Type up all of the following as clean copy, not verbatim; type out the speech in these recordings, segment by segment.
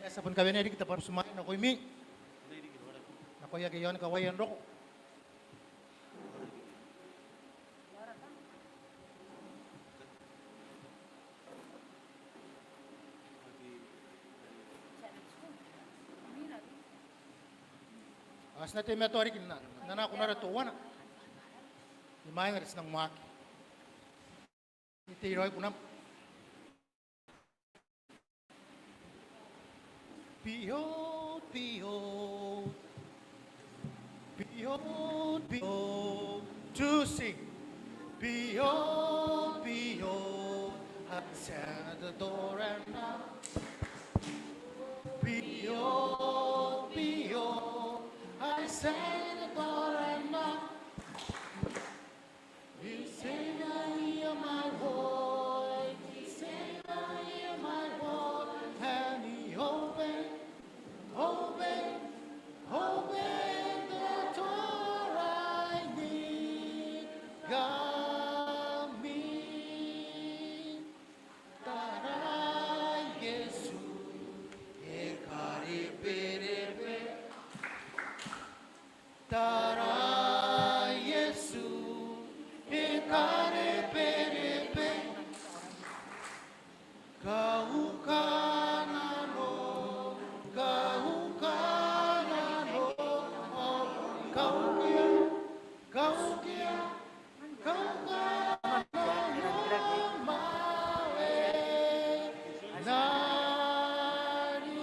Esa pun kawin edi kita parus main ako imi. Ako ya gayon kawayan roko. As natin may tuwari kin na ako na ratuwa na. Imayan rin ng maki. Itiroy ko na. Behold, behold, behold, behold, to sing. Behold, behold, I stand at the door and knock. Behold, behold, I stand at the door and knock. You say I hear my voice, you say I hear my voice, and he open the door I need. Kami taray Yesu, ekariperepe. Taray Yesu, ekariperepe. Kaukanano, kaukanano, kaukia, kaukia, kaukanano, mawe, nari.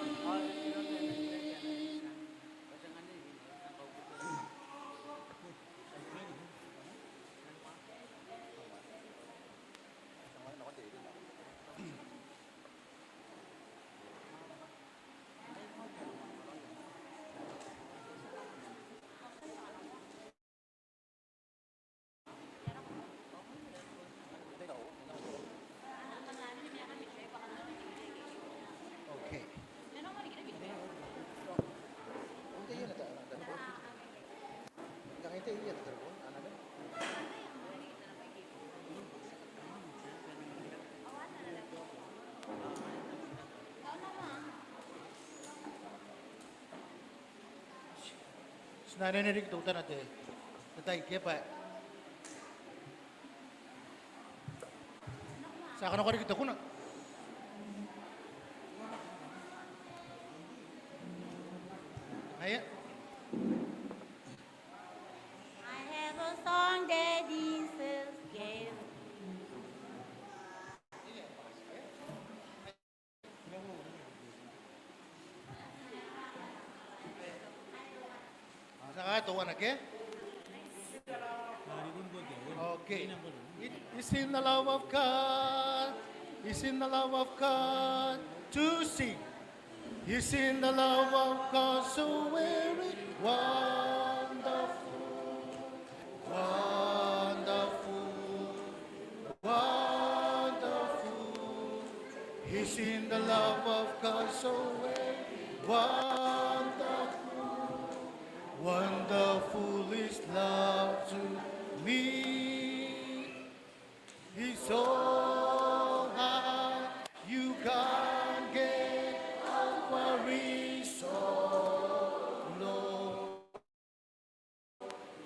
Okay. Narinig tutan natin. Tatay, kaya pa. Sa akin ako rin kita ko na. Ayan. I have a song that Jesus gave. Sa katuwa na kaya? Okay. It is in the love of God. It's in the love of God to sing. It's in the love of God so very wonderful, wonderful, wonderful. It's in the love of God so very wonderful, wonderful is love to me. He's so high, you can't get over. He's so low,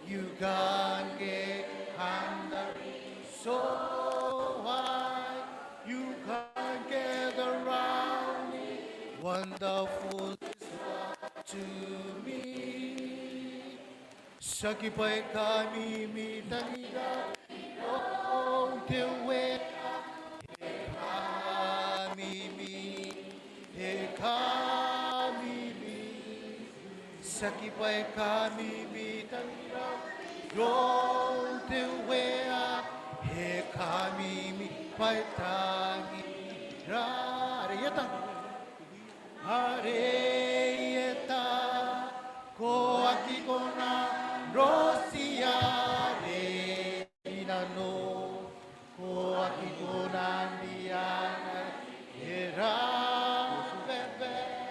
you can't get under. So high, you can't get around it. Wonderful is love to me. Sakipay kami mitaniga. Oh, the way sakipay kami mitaniga. Oh, the way kami mitaniga. Ariyata, ariyata, ko aki ko na Rosia re inano. Ko aki ko nandiyan era bebe.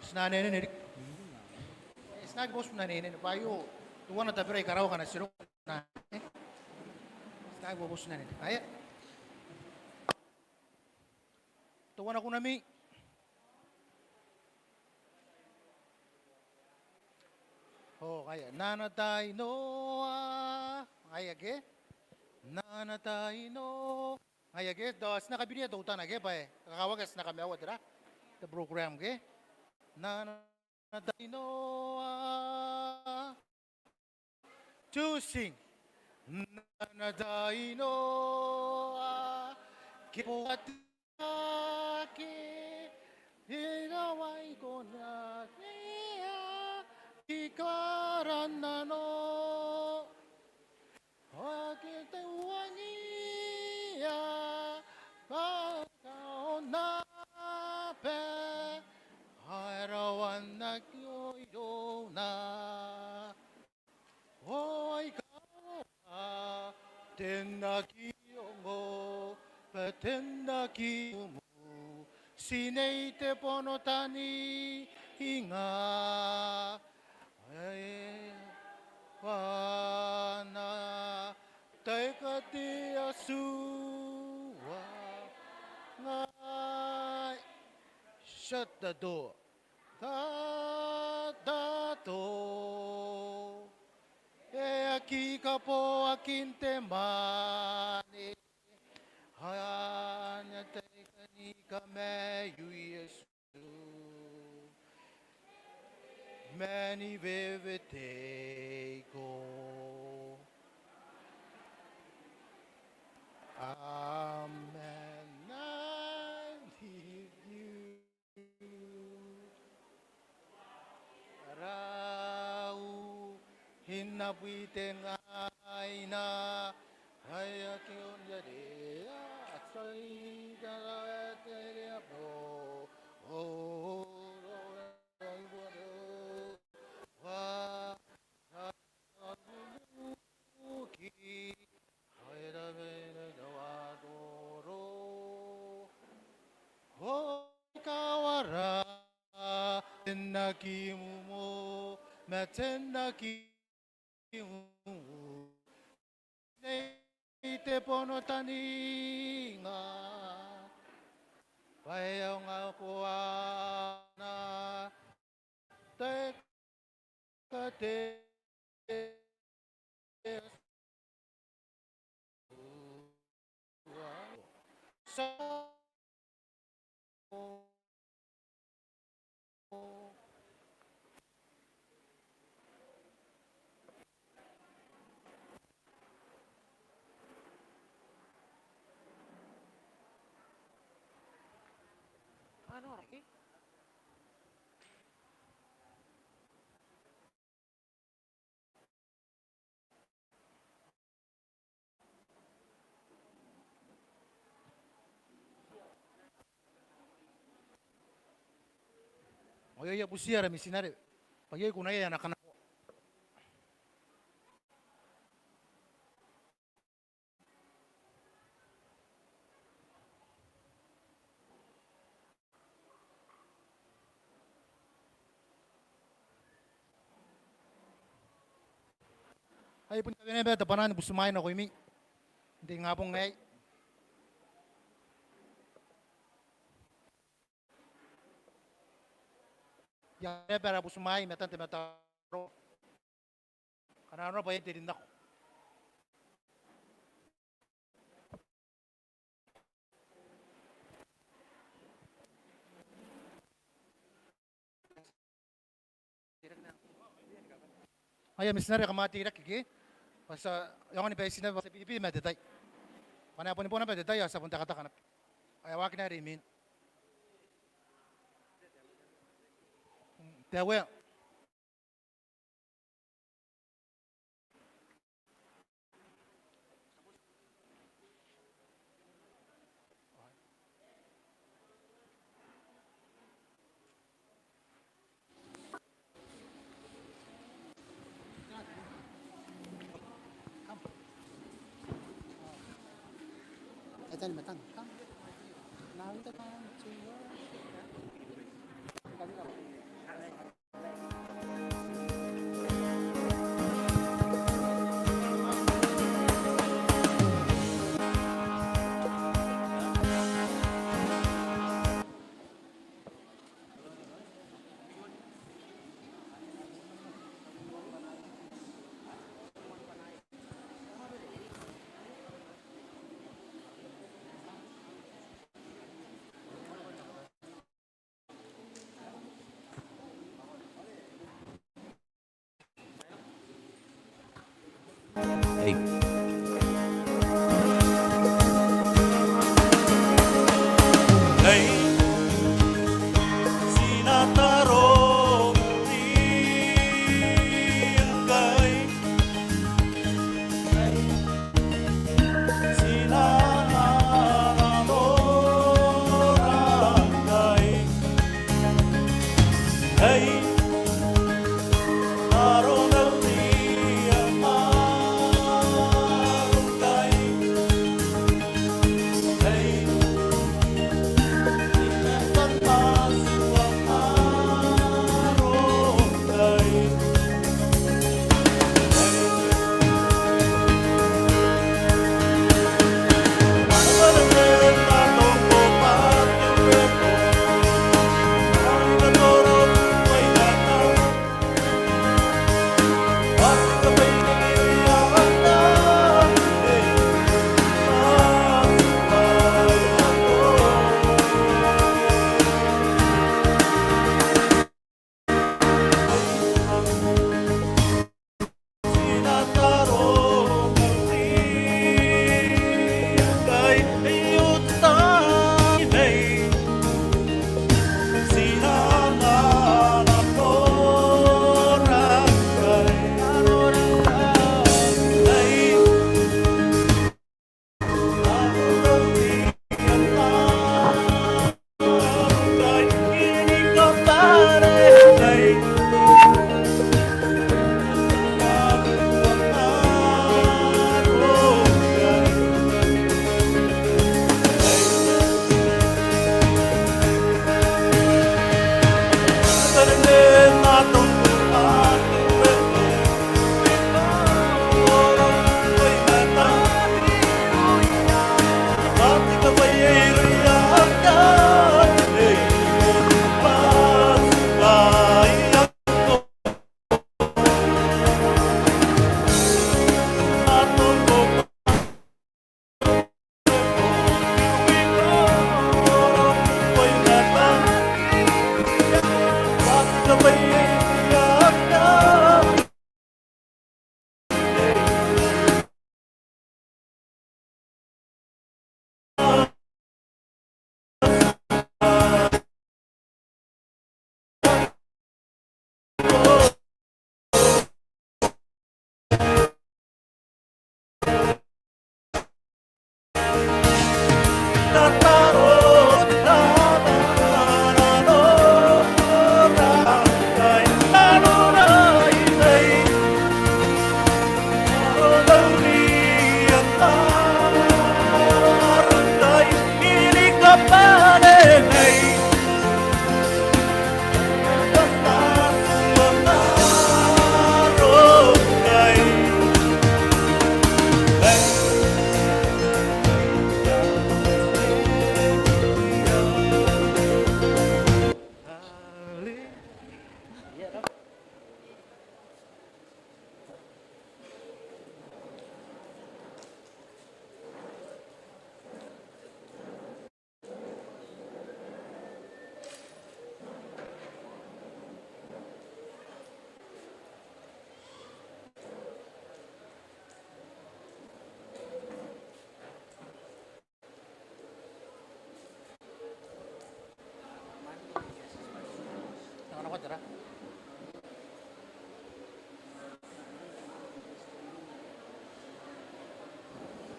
Snanene, snag boss na nene, payo, tuwa na tapere karaw ka na siro na, snag boss na nene, kaya, tuwa na ko nami, oh kaya, nanatay no, kaya ke, nanatay no, kaya ke, dos nakabili ito utan na ke pa kakawagas na kami awad ra, the program ke, nanatay no, to sing. Nanatay no kipuatake hinaway ko na niya ikaran na no akituan niya pagkaon na pe harawan na kyoyo na Oi ka tenaki mo patendaki mo sineite pono tani hinga ai wana taikati asuwa ngai shut the door da door E aqui kapo akin temani Hanya tekani kame Yesu Many vivete go Amen I need you Rau hinabuiteng ay na ay aking yari at sa'y karatere po oh ay wano wa nabuki ay dami na nawadoro oh kawara nakimu mo matendaki Neite pono taninga Payaw nga kuha na Tekate Sa Ano, Rocky? Oye, ya pusiera mi sinare. Pagay ko na yan, nakana ko. Ay, punta ka na ba? Tapanan, busumayin ako imi. Hindi nga pong ngay. Yan, para busumayin, metan timataro. Kanano pa yun, tirin ako. Ay, misinare ka matirak, kiki. Basta, yung ni Paisin na sa Pilipinas, may detay. Panapon po na may detay, sa punta katakanap. Ay, awakin na rin, min. Tewe. Ito ni Matang. Now the time to work. Hey. Hey, sinataro tingkay, sinanarorangay. Hey, naroon ang marungkay. Hey, pagpasok ang marungkay.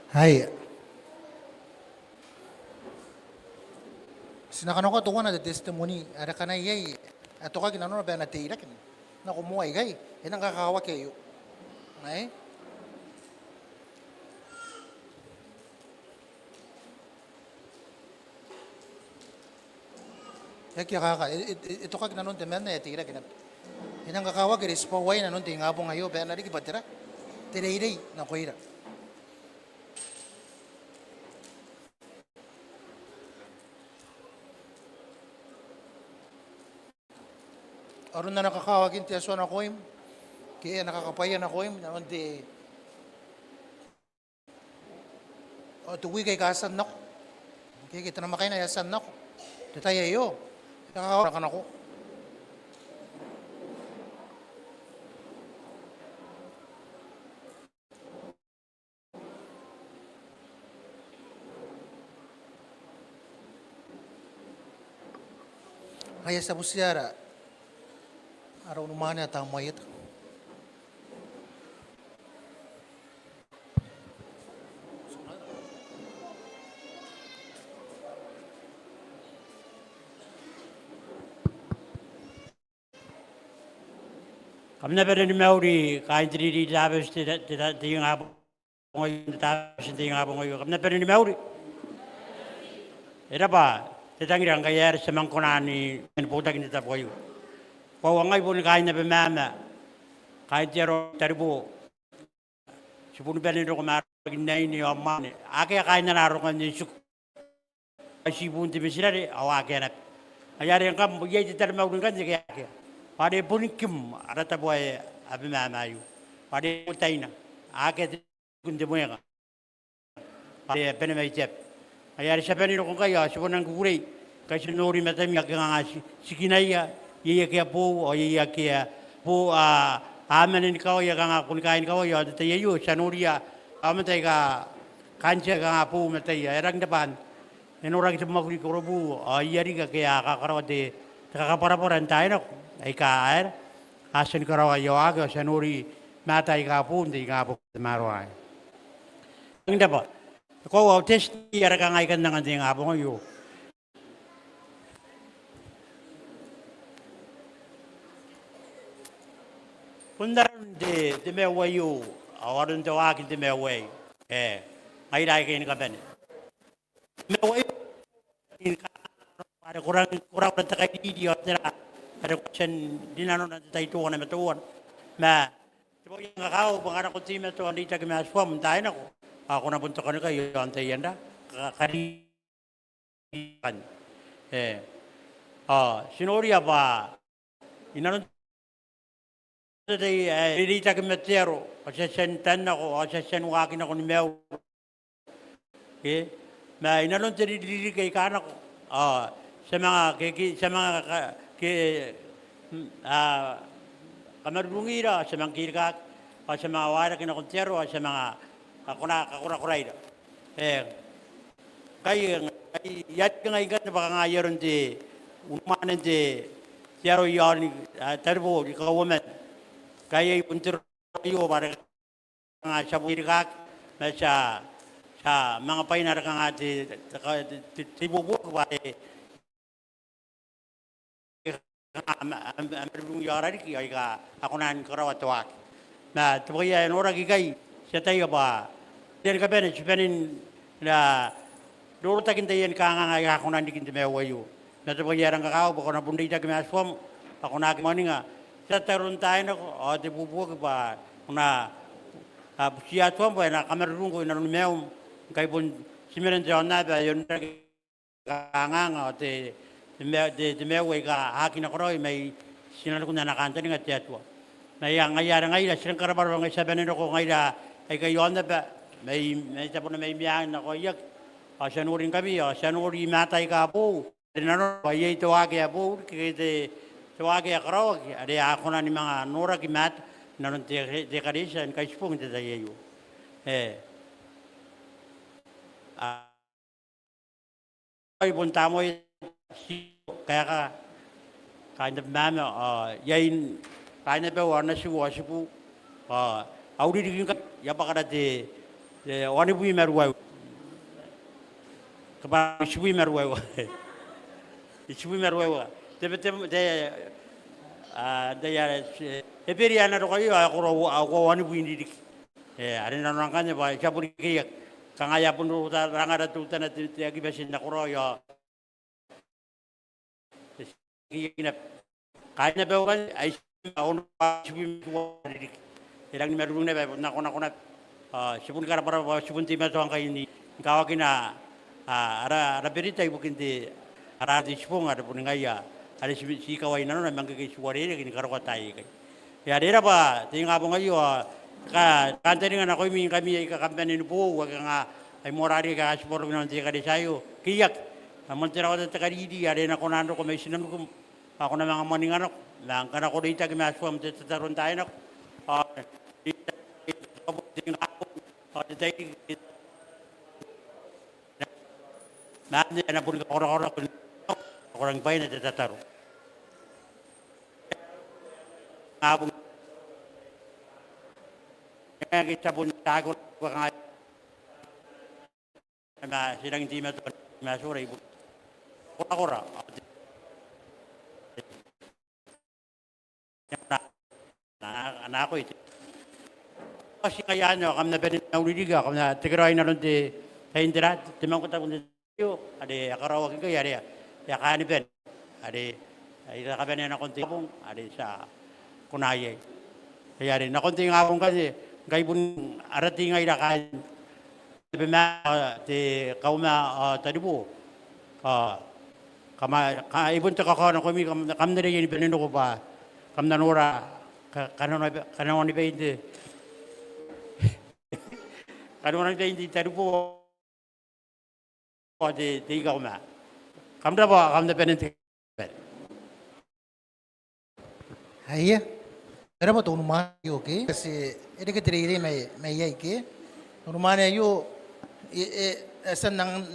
Hai. Sinakano ka tuwa na the testimony. Ada ka na yay. Ato ka ginano na ba na tira kin. Na kumuhay gay. Yan ang kakawa kayo. Ay? Kaya kaka, ito kag nanon temen na tira kinap. Inang kakawa kiri spaway nanon tinga po ngayo, pero nari kipatira. Tira-iray na kuira. Aron na nakakawagin ti aso na koim. Kaya nakakapayan na koim, nanon ti o tuwi kay kasan nako. Kaya kita na makay na yasan nako. Tataya yo. Nakakawara ka nako. Kaya sa busyara, araw naman na tamayat. Kamna pera ni Mauri, kain tiri di labas ti yung abo ngayon, tapos ti yung abo ngayon. Kamna pera ni Mauri. Era ba, titangirang kaya sa mangkunan ni putag ni tapo kayo. Pawangay po ni kain na pamama, kain tiro taribo. Sipun pera ni kumaragin na ini oman. Ake kain na narokan ni suk. Sipun ti misilari, awake na. Ayari ang kam, bugay ti tari Mauri kan kaya kaya. Pada punikim arata boy abi mamayu. Pada utaina. Ake kunde moya. Pada penamai cep. Ayari sapani ro kaya suponan kuri. Kasi nori mata mi akanga sikinaya. Iya kia po o iya kia po amanin kau ya kanga kun kain kau ya te yu sanuria. Amatai ka kanca kanga po mata ya erang depan. Enora kita makuri korobu. Ayari ka kia kakarate kakapara-paran tayo. Ay kaer, asin karawa yawaga sanuri mata ika pun di ika po maruay. Ang dapat, ko test yara ka ngay kan nangan di nga po ngayon. Kundaran di mewayo, awaran tawagin di meway. Ngay dahil kayo nakaban. Mewayo, para kurang na takay idiot nila. Ada kucing di nano nanti tahu tuan nama tuan, ma, coba yang kau pengarah kunci ma tuan di cakap ma suam tahu nak, aku nak bentuk kan kau yang tahu yang dah, kari kan, sinori apa, inano tadi di cakap ma tiaro, asasan tan aku, asasan wakin aku ni mau, ma inano tadi di kay kanak, sama ke kamar bungira sa mga kirkak o sa mga wala kinakontero o sa mga kakura-kuraida. Kaya yat ka ngayon na baka ngayon di umanan di tiyaro yon tarbo di kawaman. Kaya ipuntir kayo para nga sa kirkak na sa mga painar ka nga di tibubuk ba ambil yara ni kaya ka ako nan karawat wak na tuwaya nora gigay siya tayo ba diyan ka benin sipanin na duro takin tayan ka nga ako nan dikin tumawayo na tuwaya rang kakao bako na bunday tag maswam ako na kimani nga sa tarun tayo na o di bubuak ba na siya tuwam ba na kamarunong ko na lumeom kay pun simiran tayo na ba yun nga o di meway ka akin ako roy may sinalo ko na nakanta nga tiyatwa. May ngayara ngayon silang karabar ngay sabanin ako ngayon ay kayo na ba may tapo na may miyahan ako yak sanurin kami sanuri matay ka po dinano ay tawagi po kaya tawagi ako ada ako na ni mga nora kimat nanon dekarisan kay spong dadayo ay punta mo kaya ka kain na mama yain kain na ba na siwa sipu audi digin ka yapa kada de wani bui merwai kaba sipu merwai sipu merwai de ya eperi ana ro kayo ako wani bui didik ada nang kan ba siapa dikiyak kangaya pun rangada tu tanah tiagi basin na kuro ya kinap. Kahit na ba kan ay ako na sipin ko dik. Ilang merong na ba na ko sipun kara para sipun ti mato ang kaini. Kawagin na ara berita ibu kinti ara di sipung ada pun ngaya. Ada si kawai nano na manggagay suwari na kini karo katay kay. Ya dira ba tinga po ngayo kanta nga ako mi kami kakampan ni po wag nga ay morari ka sport ng ti ka di sayo. Kiyak amon tira ko ta kadidi ada na konando ko may sinam ko ako na mga maning anak lang kana ko dita kami aswam tataron tayo nak nanti anak pun orang-orang orang baik na tataro abong kaya kita pun takot baka na silang hindi masura ibu kora anak ko ito. Kasi kaya ano, kami na benin na ulidiga, kami na tigirawin na rin di sa indirat, timang ko tapos dito, adi akarawagin ko, yari, yakani ben, adi, kami na konti kapong, adi sa kunayay. Yari, na konti nga akong kasi, gay pun arati nga ilakain, di kauma tadi po, ibon ta kakana kami, kami na rin yung benin ko pa, kami na nura, kanon ni Pente. Kanon ni Pente tadi po di ikaw ma. Kamda ba kamda Pente. Iya. Era ba tunu ma yo ke? Kasi ede ke tiri may yai ke. Tunu ma ne yo esa nang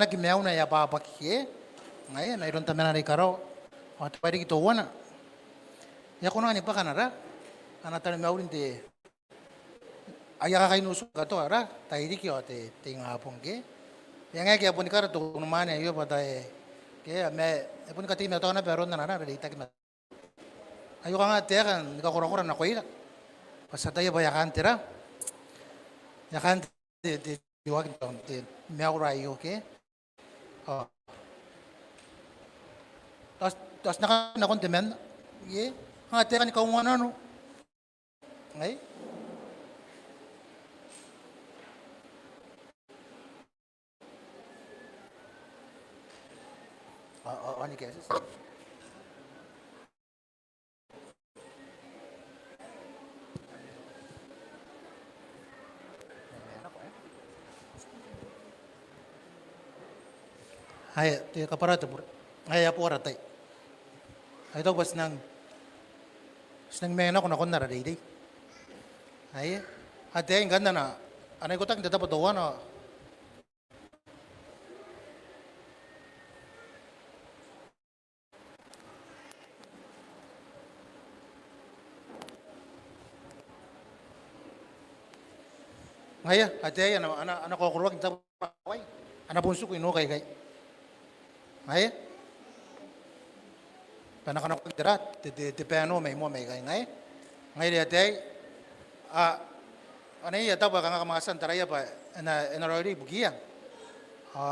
ki meau na ya ba ke. Ngai na iron tamena ri karo. At pari ki to wana. Ya kono ani pa kanara. Anata meau rinte. Aya ka nusu ka to ara. Tairi ki ote tinga apong ke. Yang ngai ki apon karo tunu ma ne yo ba dai. Ke me apon ka ti me to na pero na na ri ta ki ayo ka nga tekan ka kura na koira pasata ya bayakan tira yakan de diwag ton de meaura yo ke tas na kon temen ye nga tekan ka umana no ngai ani ke Hai, ti kaparato pur. Ay apo aratay. Ay to bas nang mena ko na kon nara dai. Ay, ate ang ganda na. Anay ko tak data pa doon na. Ngaya, ate ana ko kurwag ta paway. Ana bunso ko ino kay. Ngay, panak ko dira, te pano may mo may ngay. Ngay dia tay, ano iya tahu ba kang kamasan taraya pa na rori bugiya.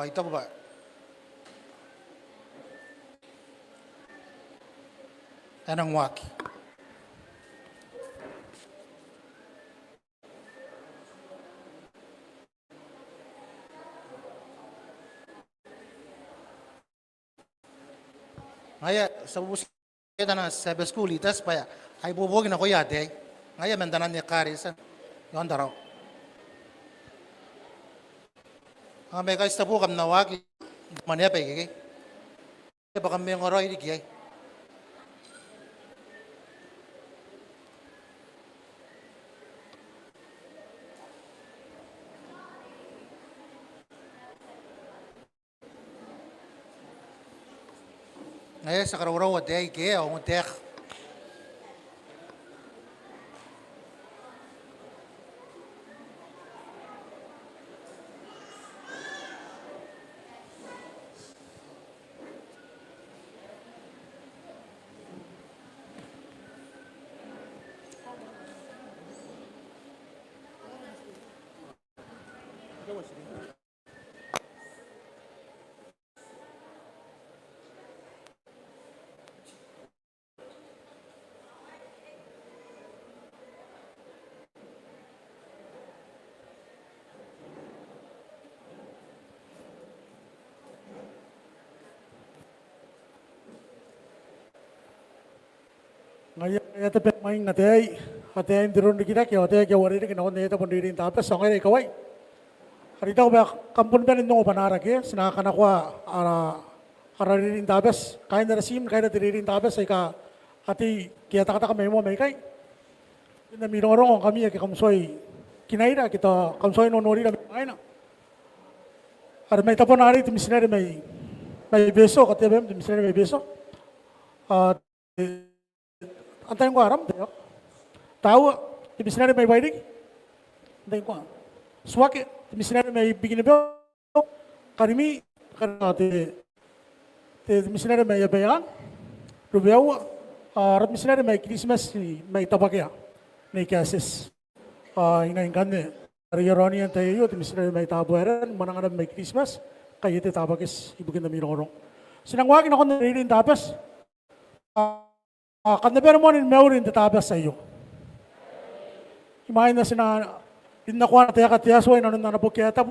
Ito ba? Anong waki? Ngaya sa bus kita na sa school itas pa ya ay bubog na ko yate ngaya mandanan ni Karisan yon daraw may guys tapo kam nawag manya pa gigi baka may ngoroy di kiyay ngaya sa karawaraw at ay kaya o mutek Ito maing atay, atay diron di kita kaya atay kaya wari di kinakon nito pun diri tapos sa ngayon kaway. Harita ko ba kampun ba nindong panara kaya sinakakan ako ara rin tapos kaya na rasim kaya na diri rin tapos ay ka ati kaya takata ka may mo may kay. Na mirorong kami kaya kamsoy kinaira kita kamsoy nonori na may na. Ar may tapon ari timisinari may beso katibem timisinari may beso. At antayin ko aram, tahu, timisinari may waiting, antayin ko. Swake, timisinari may biginibyo, karimi, timisinari may yabayan, rubiyaw, timisinari may Christmas, may tabakya, may kases. Inaingkan ni, Ariyaroni ang tayo, timisinari may tabueran, mananganap may Christmas, kayo iti tabakis, ibugin na minorong. Sinangwagin ako na rin tapos, kanabera mo rin meurin tatabas sa iyo. Himayin na sina, dinakuha na tayo katiyasway na nung nanapuketa.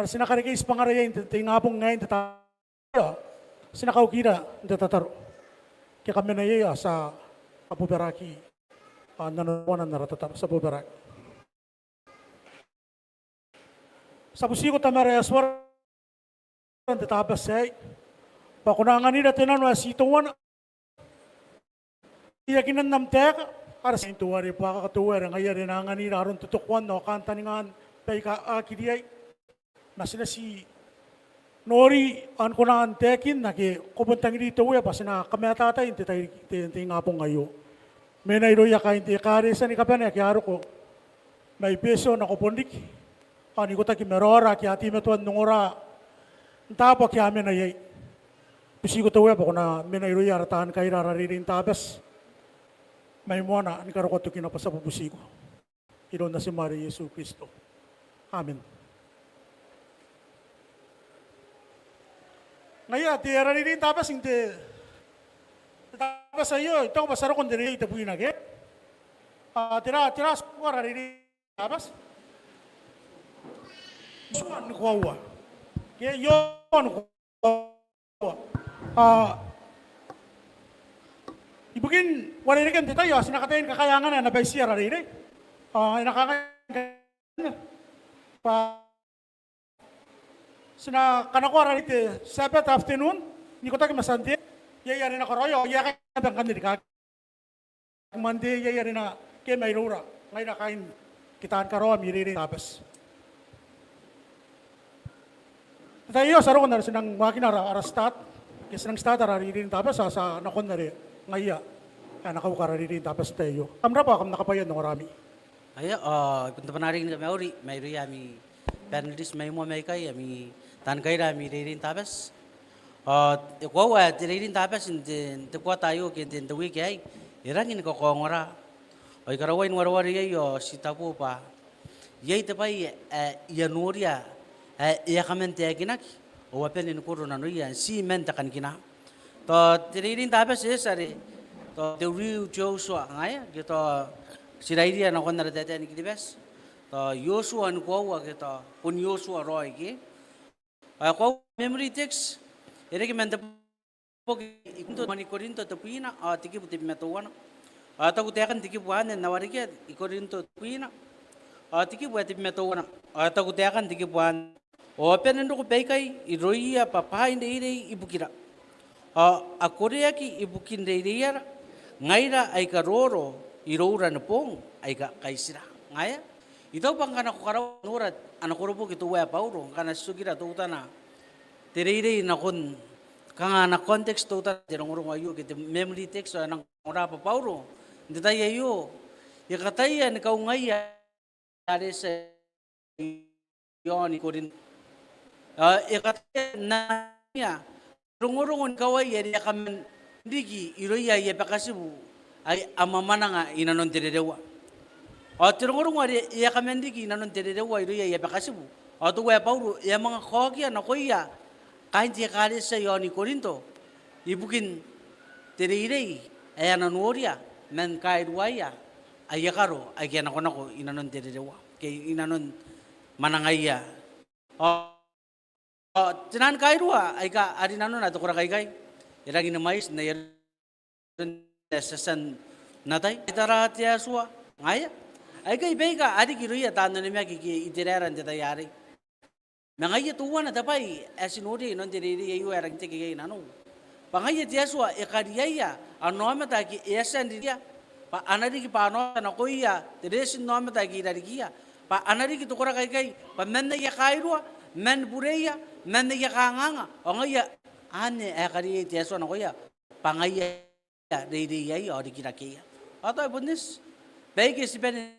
Sinakarikis pangarayin, tingapong ngayon tatabas. Sinakaukira, tataro. Kaya kami na iya sa Abuberaki, nanawanan na ratatar sa Abuberaki. Sa busiko tamaraya swar, tatabas sa iyo. Pakunangan nila tinanwa situwan, iyakinan namtek, para sa intuwari pa kakatuwer, ngayon rin ang nganin aron tutukwan, no, kantaningan, pay ka akidiyay, na sila si Nori, an ko na antekin, kupuntang dito, pa sina kamatatay, hindi nga pong ngayon. May nairoya ka, hindi karisa ni kapana, kaya ko, may peso na kupundik, ani ko taki merora, kaya timetuan nung ora, tapo kaya may nayay. Pisi ko tawa pa ko na may nairoya, ratahan kayo raririn tabas, may muna, ni karukot ito kinapasa po busi ko. Ilo na si Maria Yesu Cristo. Amen. Ngayon, tiyara rin tapos hindi. Tapos sa iyo, ito ko pasaro kung diri ito po inagi. Tira ko rin tapos. Suwan ko awa. Kaya yun ko awa. Ibugin, wala rin kan tayo, sinakatayin kakayangan na nabay siya rin eh. Nakakayan pa sinakanakuha rin ito, 7th afternoon, hindi ko tayo masanti, yayari na koroyo, yayari na bang kandir ka. Mandi, yayari na, kaya may rura, ngayon na kain, kitaan karo, miririn tapos. Tayo, saro ko na rin sinang makina arastat, kaya sinang stat, aririn tapos, sa nakon na rin. Ngaya, nakawukara rin tapos tayo. Kamra pa, nakapayan ng marami. Aya, punta pa na rin kami ori, may riyami, penalties may mo may kay, ami tan kay rami rin tapos. Ikaw, rin tapos, hindi ko tayo, hindi the week ay, irangin ko kongora. O ikarawain warawari ay, sita po pa. Yay tapay, yanuria, iya kamente kinak, o wapen ko rin ano yan, si mentakan kina. To tiririn tapos sari to the real Joshua ngaya gitu sirairi na kon narate ni kidibes to Joshua an ko wa gitu pun Joshua roy ki ko memory text ere ki menta po ikunto mani korinto to pina tiki puti metuwan to kutekan tiki buan na wari ki ikorinto pina tiki buati metuwan to kutekan tiki buan open ndo ko peikai iroia papa inde ire ibukira a Korea ki ibukin reiriara ngaira ay karoro iroura na pong ay kaisira ngaya ito pang kana ko karaw nurat anak ko po kito wa pauro kana sugira to utana tireire na kon kanga na context to utana tirong urong ayo kiti memory text anang ora pa pauro hindi tayo ayo yakatayan kau ngaya ari sa yoni ko rin yakatayan na niya rungurungon kaway ya kamen digi iroya ya pakasibu ay amamana nga inanon tirerewa. O tirungurung ya kamen digi inanon tirerewa iroya ya pakasibu. O tuwa pauro ya mga kokya na koya kain tiya kali sa yoni Korinto ibukin tirerei ay ananuoria men kaidwaya ay yakaro ay kaya nako inanon tirerewa kay inanon manangaya. Tinan kairua ay ka ari nanon ato kura kay iragi na mais na yaron sasan Natai itara tia sua ngaya. Ai kai bega adi kiruya tanu ni meki ki itireran te tayari. Mangaya tuwa na tapai asinori non te ri yu erang te ki nanu. Pangaya tia sua ekariya anoma ta ki esan dia pa anari ki pa no na koia te resin noma ta ki darikia pa anari ki tukura kai pa menna ya kairua men bureya men ya kanganga ongaya ane ekariya tia sua na koia pangaya dei ai odi kirakia. Atau bundis baik si pen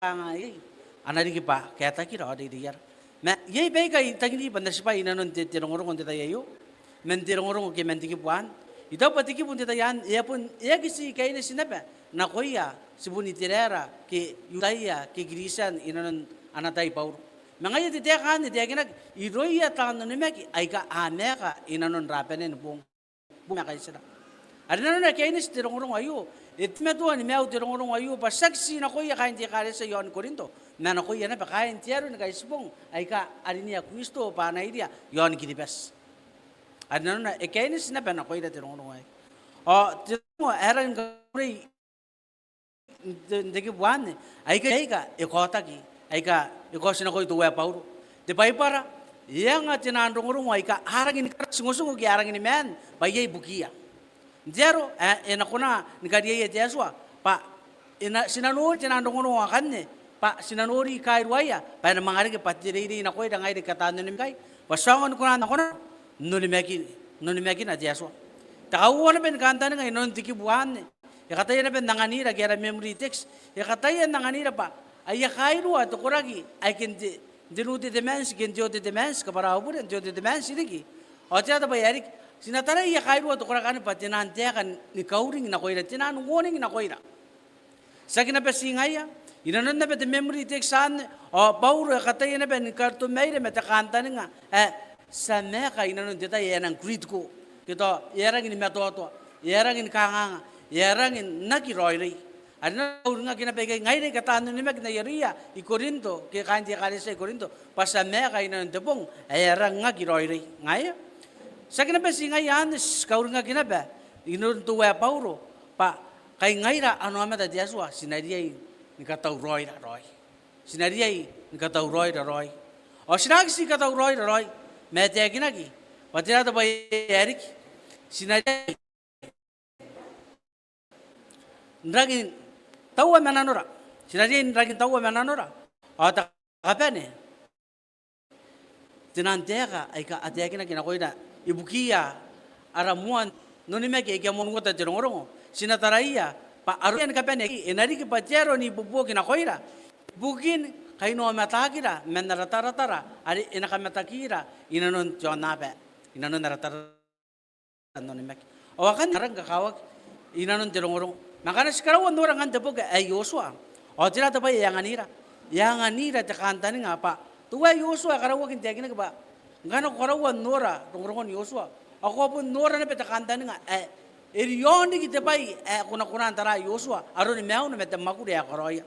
kangai anari ki pa kata ki odi dia. Ma ye baik ai tagini bandas pa inanon te tirongorong te tayo. Men tirongorong ke men tiki puan. Ito pati ki pun te tayan ya pun ya kisi kai ne sinapa na koia sibuni tirera ke yutaya ke grisan inanon anatai paur. Mangaya te kan te kina iroya tan ne meki ai ka ameka inanon rapenen pung. Pung kai sira. Ada na kai ne tirongorong ayo. Itme tuan meu tirongorong ayo pa saksi na koia kain te kare sa yon Korinto. Na koia na pa kain tiaro na kai spong ai ka arinia Kristo pa na idia yon kidibes. Ada na ekainis na pa na koia tirongorong ay. O tirongorong eran kuri ndeki buane ai ka ekota ki ai ka ekos na koi tuwa pauro. De pai para yang tinandongorong ai ka harangin sungusungu ki harangin men bayai bukia. Jero ena kuna nikadiye jeswa pa ina sinanuri tinandongono akanne pa sinanuri kairuaya pa na mangari ke patiri na koi dangai de katano nim kai pasangon kuna na kuna nuni meki na jeswa tawon ben kantane ngai non tiki buan ya kataya na ben nanganira gera memory text ya kataya nanganira pa ay kairua to kuragi I can dinuti demands gen jodi demands kapara ubur jodi demands irigi o tiada ba yarik sinatara iya kairu to kora kan patinan te kan ni kauring na koira tinan warning na koira sakina pe singaya inanon na pe memory teksan o pauro katay na pe ni kartu meire meta kanta nga sa me ka inanon deta yanang kritiko kito yarang ni metoto yarang in kanganga yarang in nakiroi adna nga kinapegay ngayon katano ni meg na yaria I Korinto ke kanti kali sa Korinto pasa me ka inanon tepong yarang nga kiroi ngayon. Sa kinapesi nga yan, kaur nga kinaba, inurun tuwa pauro, pa, kay ngaira, ano ama da diaswa, sinariyay, nikataw roy na roy. Sinariyay, nikataw roy na roy. O sinagi si kataw roy na roy, mete ginagi, pati na ba Eric, sinariyay, nragin, tawa mananura, sinariyay, nragin tawa mananura, o takapene, tinanteka, ay ka, atyakin na kinakoy na, ibukia aramuan noni meke ke mon ngota tirongorong sinataraiya pa aruan kapene enari ke patiaro ni bubu kina koira bukin kaino matakira menaratatara ari enakamatakira inanon jonabe inanon naratara noni meke awakan harang kakawak inanon tirongorong makana sikarawan dorang ante poke ay Yosua o tira to pa yang anira te kantani ngapa tuwa Yosua karawakin tegina ba ngano karawan nora rongorongon Yosua ako pun nora na petakanta nga eriyon ni kita pai kuna antara Yosua aron meau na meta makure ya karoya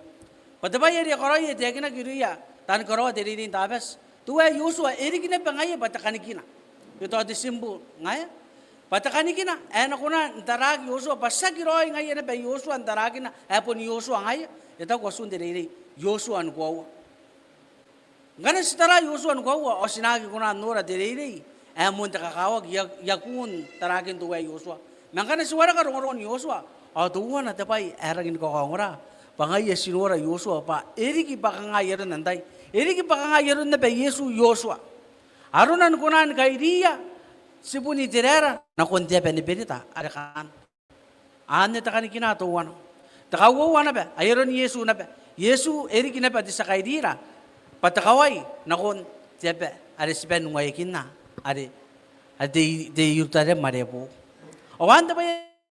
patabai eri karoya tegina kiruya tan karawa teririn tabas tuwa Yosua eri kina pangaya patakanikina ito ati simbol ngaya patakanikina na kuna antaragi Yosua pasakiroy ngaya na pa Yosua antaragi na pun Yosua ngaya ito ko sunderiri Yosua an kuwa ngana sitara Yosua nukawa o sinagi kuna nora derei amun takakawag yakun taragin tuwa Yosua mangkana suara ka rongoron Yosua o tuwa na tapay eragin ko kongora pangaya sinora Yosua pa eriki pakangayaron nanday eriki pakangayaron na pa Yesu Yosua arunan kunan kay Ria sibuni tirera na kunti pa ni Benita arakan ane takani kinatuwan takawawa na ba ayaron Yesu na ba Yesu eriki na pa di sa kay Ria patakaway nakon tiapa ada sipan ngayakin na ada de yutare marepo awanda ba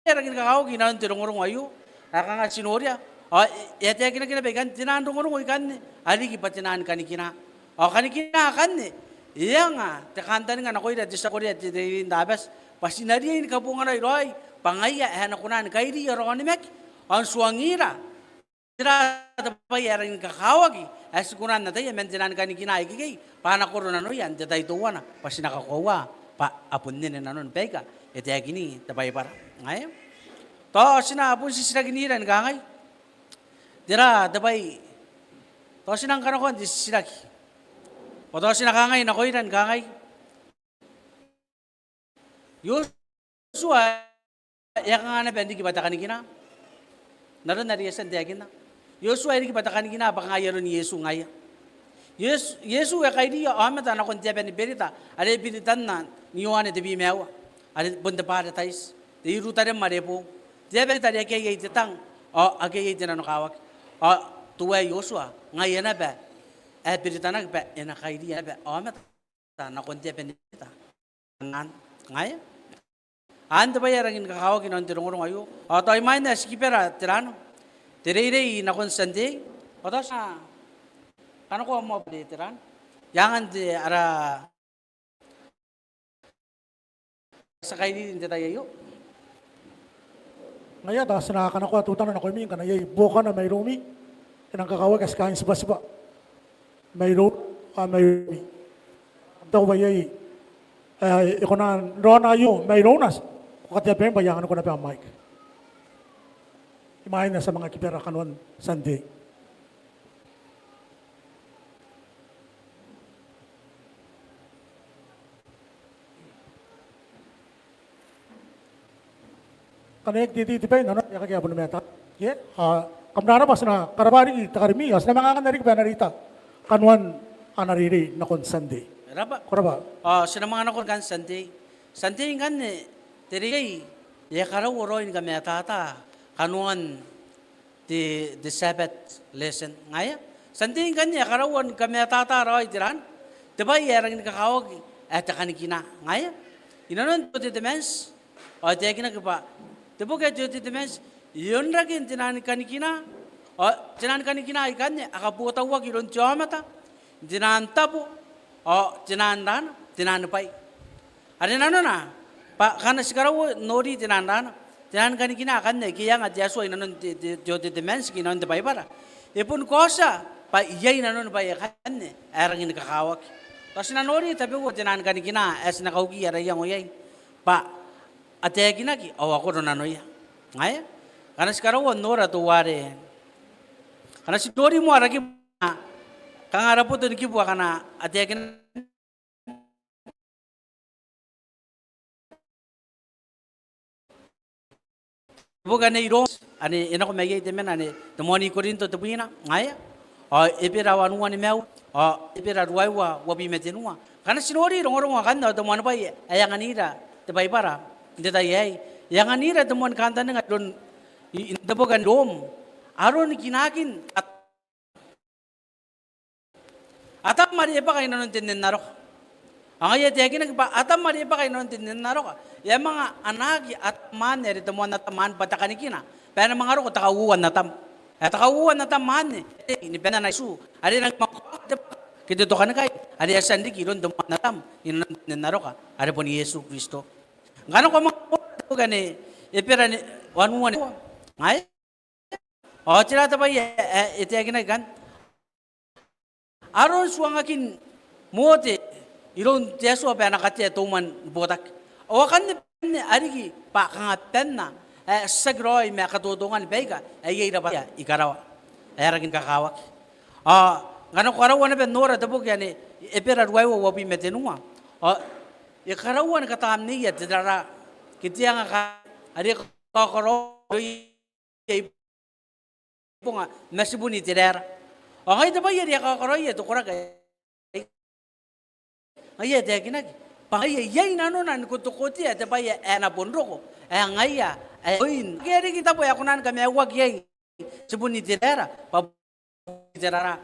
yaragin kakaw ginaon tirongorong ayo akanga sinoria o yate kina began tinandongorong ikan ali ki patinan kanikina o kanikina kan iyanga tekantan nga nakoy da sa Korea de dabas pasinari ni kabungan ay roy pangaya hanakunan kairi yaronimek ang suangira tira pa yaragin kakawagi asikuran na tayo mentinan kani kinai kiki pana korona no yan tatay tuwa na pasinakakowa pa apun din na non peka ete kini tapay para ngayon To sina pun si sila giniran gangay. Dira dabay. To sinang kanakon di sila. O to sina kangay na koiran gangay. Yosua ya nga na bendi kibata kanigina. Naron na riyasan diagin na. Yosua ini kibata kanigina baka ngayon ni Yesu ngaya. Yesu ya kay dia amat na kon tiya ben berita. Ale bilitan na niwane de bi mewa. Ale bunda para tais. De ruta de marepo. Tiya ben tari kay yai tang. O agay yai tinano kawak. O tuwa Yosua ngaya na ba. Berita na ba ena kay dia ba amat na kon tiya ben berita. Ngaya. Anda ba yarangin kakawag inon tirong ayo. O to imay na skipera tirano. Tirei na kon sande. O to sa ano ko mo tiran? Jangan di ara sa kainin di tayo yuk. Ngayon, dahil sinakan ako at utang na ako yung kanayay, buka na may rumi. Inang kakawag as kain siba-siba. May rumi. Ito ba yay? Iko na, roon na yun, may ronas. Kukatiyapin, bayangan ko na pa ang mic. Imahin na sa mga kipera kanuan Sunday. Kanek di pa no ya kaya bunu meta ye kamnara pas na karabari takarimi as na mga kanari pa narita kanwan anariri na kon Sunday Raba. koraba Sina mga nakon kan Sunday. Sunday kan tiri ya karaw oroin ka metata kanuan the Sabbath lesson ngaya. Sunday kan ya karawan ka metata roy tiran. Diba yarang kakawag at kanikina ngaya. Inanon to the mens o tegina ka Tepo kaya jodi temes, yun ragin tinan kanikina ikan akaputa wag ilon jomata, tinan tapo, tinan dan, tinan pai. Ada nano na, pa karena sekarang nori tinan dan, tinan kanikina akan kaya ngat jaso inanon jodi temes kinon tepai para. Ipun kosa, pa iyay nanon pa yakan erangin kakawak. Tapos na nori tapi wo tinan kanikina es nakaugi ara yang oyay, pa ate kinaki o ako na noya ngaya kana sekarang wo nora to ware kana si dori mo araki kangara po to kibu kana ate kin bukan iro ani ina ko megi temen ani temoni korinto to pina ngaya o epira wanu ani meu o epira ruaiwa wabi metenua kana sinori rongorong kan to mon pa ayanganira te bai para Hindi tayo yang anira temuan kanta nga doon indabagan dom aron kinakin atam mari pa kayo nanon tinin narok ang ayat yakin nagpa atam mari pa kayo nanon tinin narok yung mga anak at man eri temuan na taman patakanikina pero mga roko takauwan na tam takauwan na taman ini pena na isu ada nang kita to kan kay ada asandi kilon temuan na tam inon tinin narok ada pun Yesus Kristo Gano ko mga gani ipira ni wanu ni ngai o tira ta bai ite agina gan aron suangakin mote iron teso ba nakate tuman botak o kan ni arigi pa kangaten na sagroy me katudungan bega ay ira ba ikarawa ay ragin kakawak gano ko araw na ben nora tabog yani ipira ruwa wabi metenua ikarawan katam niya tidara kitiya nga ka adi kokoro punga masibuni tidara o ngay taba yari kokoro ya to kora kay ay de kinag pangay yay nanunan kutukuti at taba ya na bundoko ngaya oin kaya kita po yakunan kami wag yay sibuni tidara pa tidara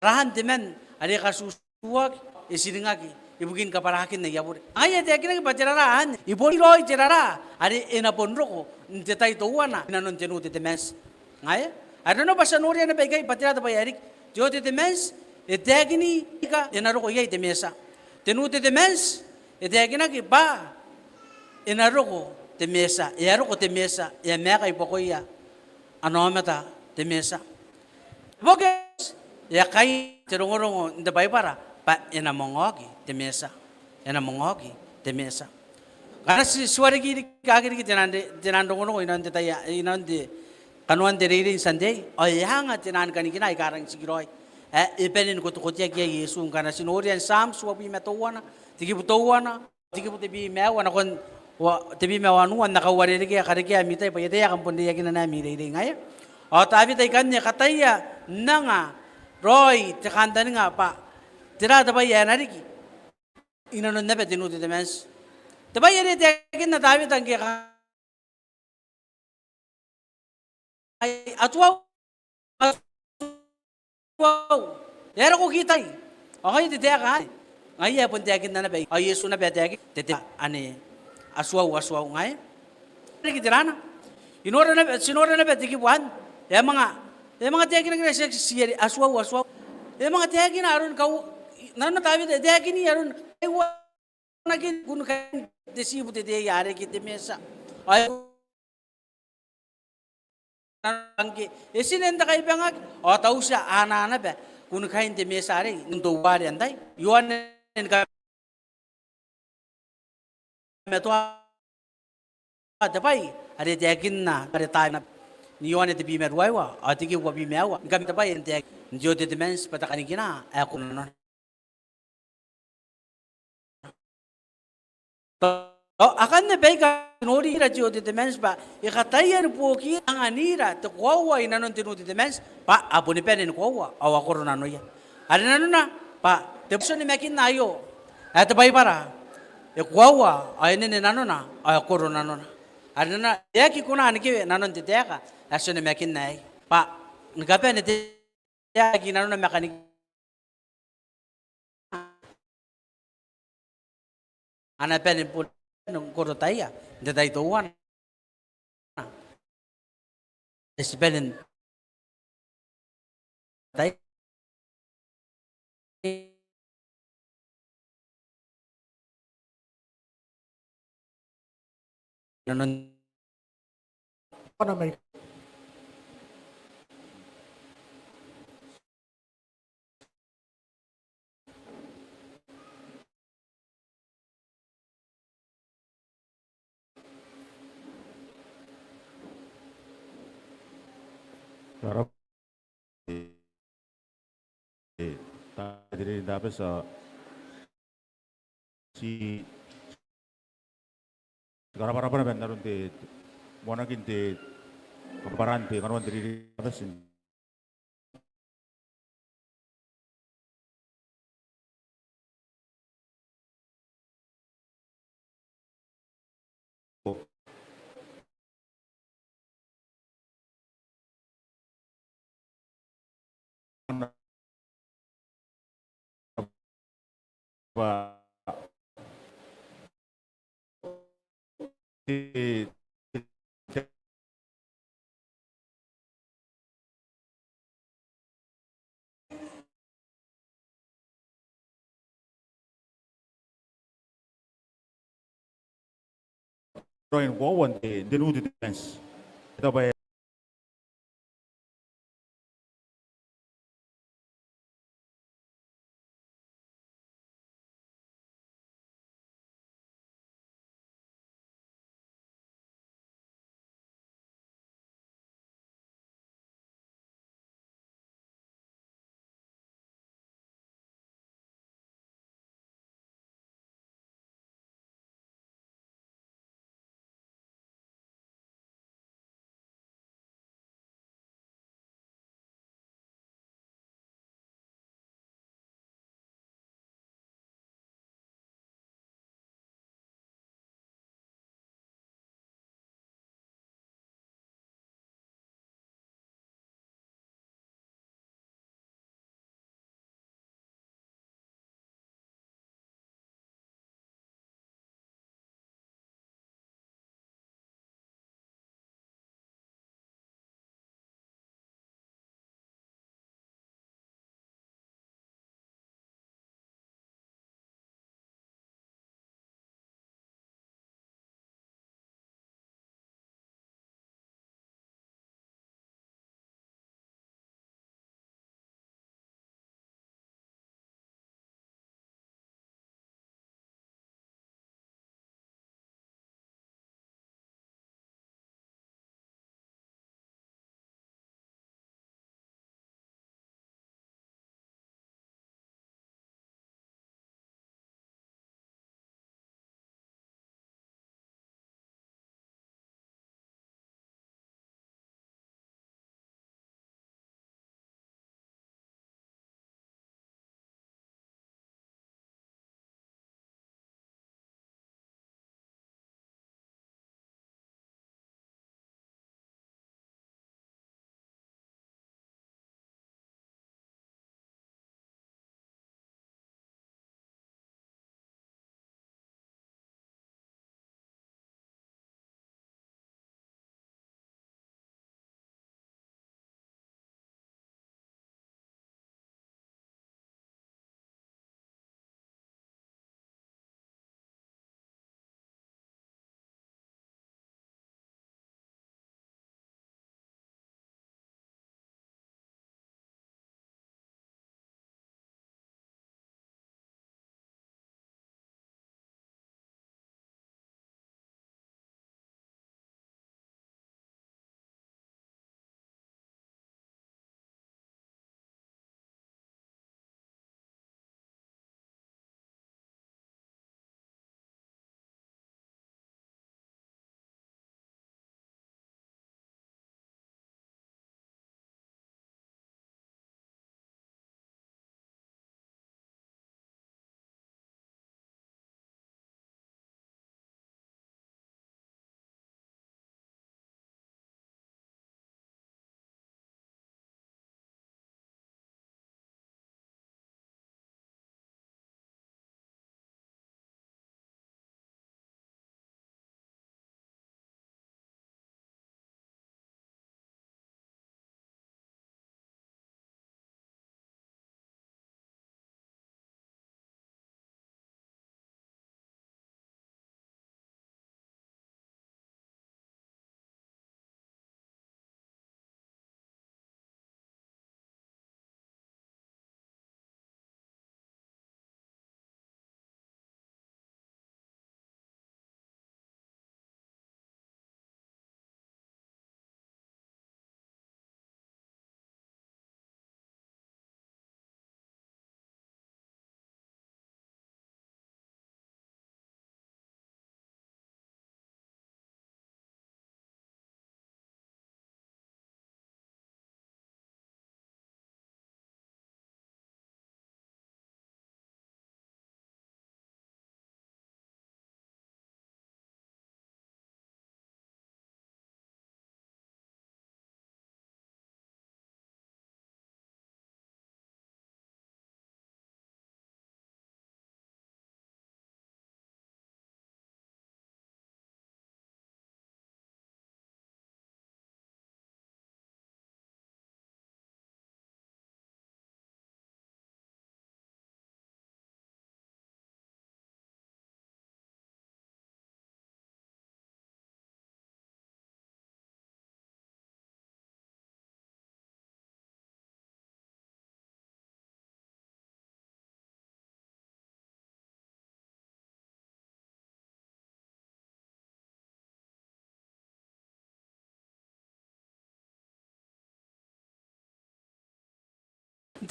rahan timen adi kasusuwag isiningagi ibugin kaparakin na yabur ay ate akin ang patiraraan ibon roy tirara ari inapondro ko ntetay tuwana nanon tenuti temes ngay ano na ba sa nuri na bagay patirata ba yarik jote temes etegini ka inaro ko yay temesa tenuti temes etegina ki ba inaro ko temesa yaro ko temesa ya meka ipokoya ano mata temesa bokes ya kay terungorong ndabay para pa ina mongogi temesa Karena si suara gini kagir kita jenande kono inande taya inande kanuan deririn sande o yanga jenan kan kina ikarang sigiroi ipenin kutu kutia kia Yesu karena sinorian sam suapi metowana tiki putebi mewana kon tebi mewanu an nakawari kia kare kia mitai pa yete yakam ponde yakina na mi dei ngaya o tabi tai kan kataya nanga roy tekanda nga pa tira tabai ya nariki inanon nebe tinu de mens tabai yere tekin na tabi tangke atwa era ko kitay okay tete ka ay pun tekin na nabe ay Yesu na beteki tete ane aswaw ngay kitirana sinora na beteki buwan mga tekin na siyari aswaw mga tekin na aron kau nana tabi tekin ni aron nagin kun kan desibu tete yare kite mesa ay angke esinenda kay bangag o tau siya ana be kun kain te mesare ndo wari andai yuan ka meto tapai are tekin na are ta na yuan te bi merwaiwa atiki wa bi mewa ngam tapai ente njo te mens patakani kina aku no akan na bega nori ra jio de mens ba ikataya po ki ang anira to kwawa inanon tinu de mens pa abuni penen kwawa awa korona no ya ada nanu na pa tepso ni mekin na ayo at bay para e kwawa ay ne nanu na ay korona no na ada na ya ki kuna anike nanon te teka aso ni mekin na pa ngapen te ya ki nanon na mekanik ana penen po nung koro taya da ito wan espelen tay nanon Ano may Harap diri dapat sa si sekarang para na naron te mona kinte kamparan te kanuan diri dapat sin ba ti Roin wawan te denu de defense ito ba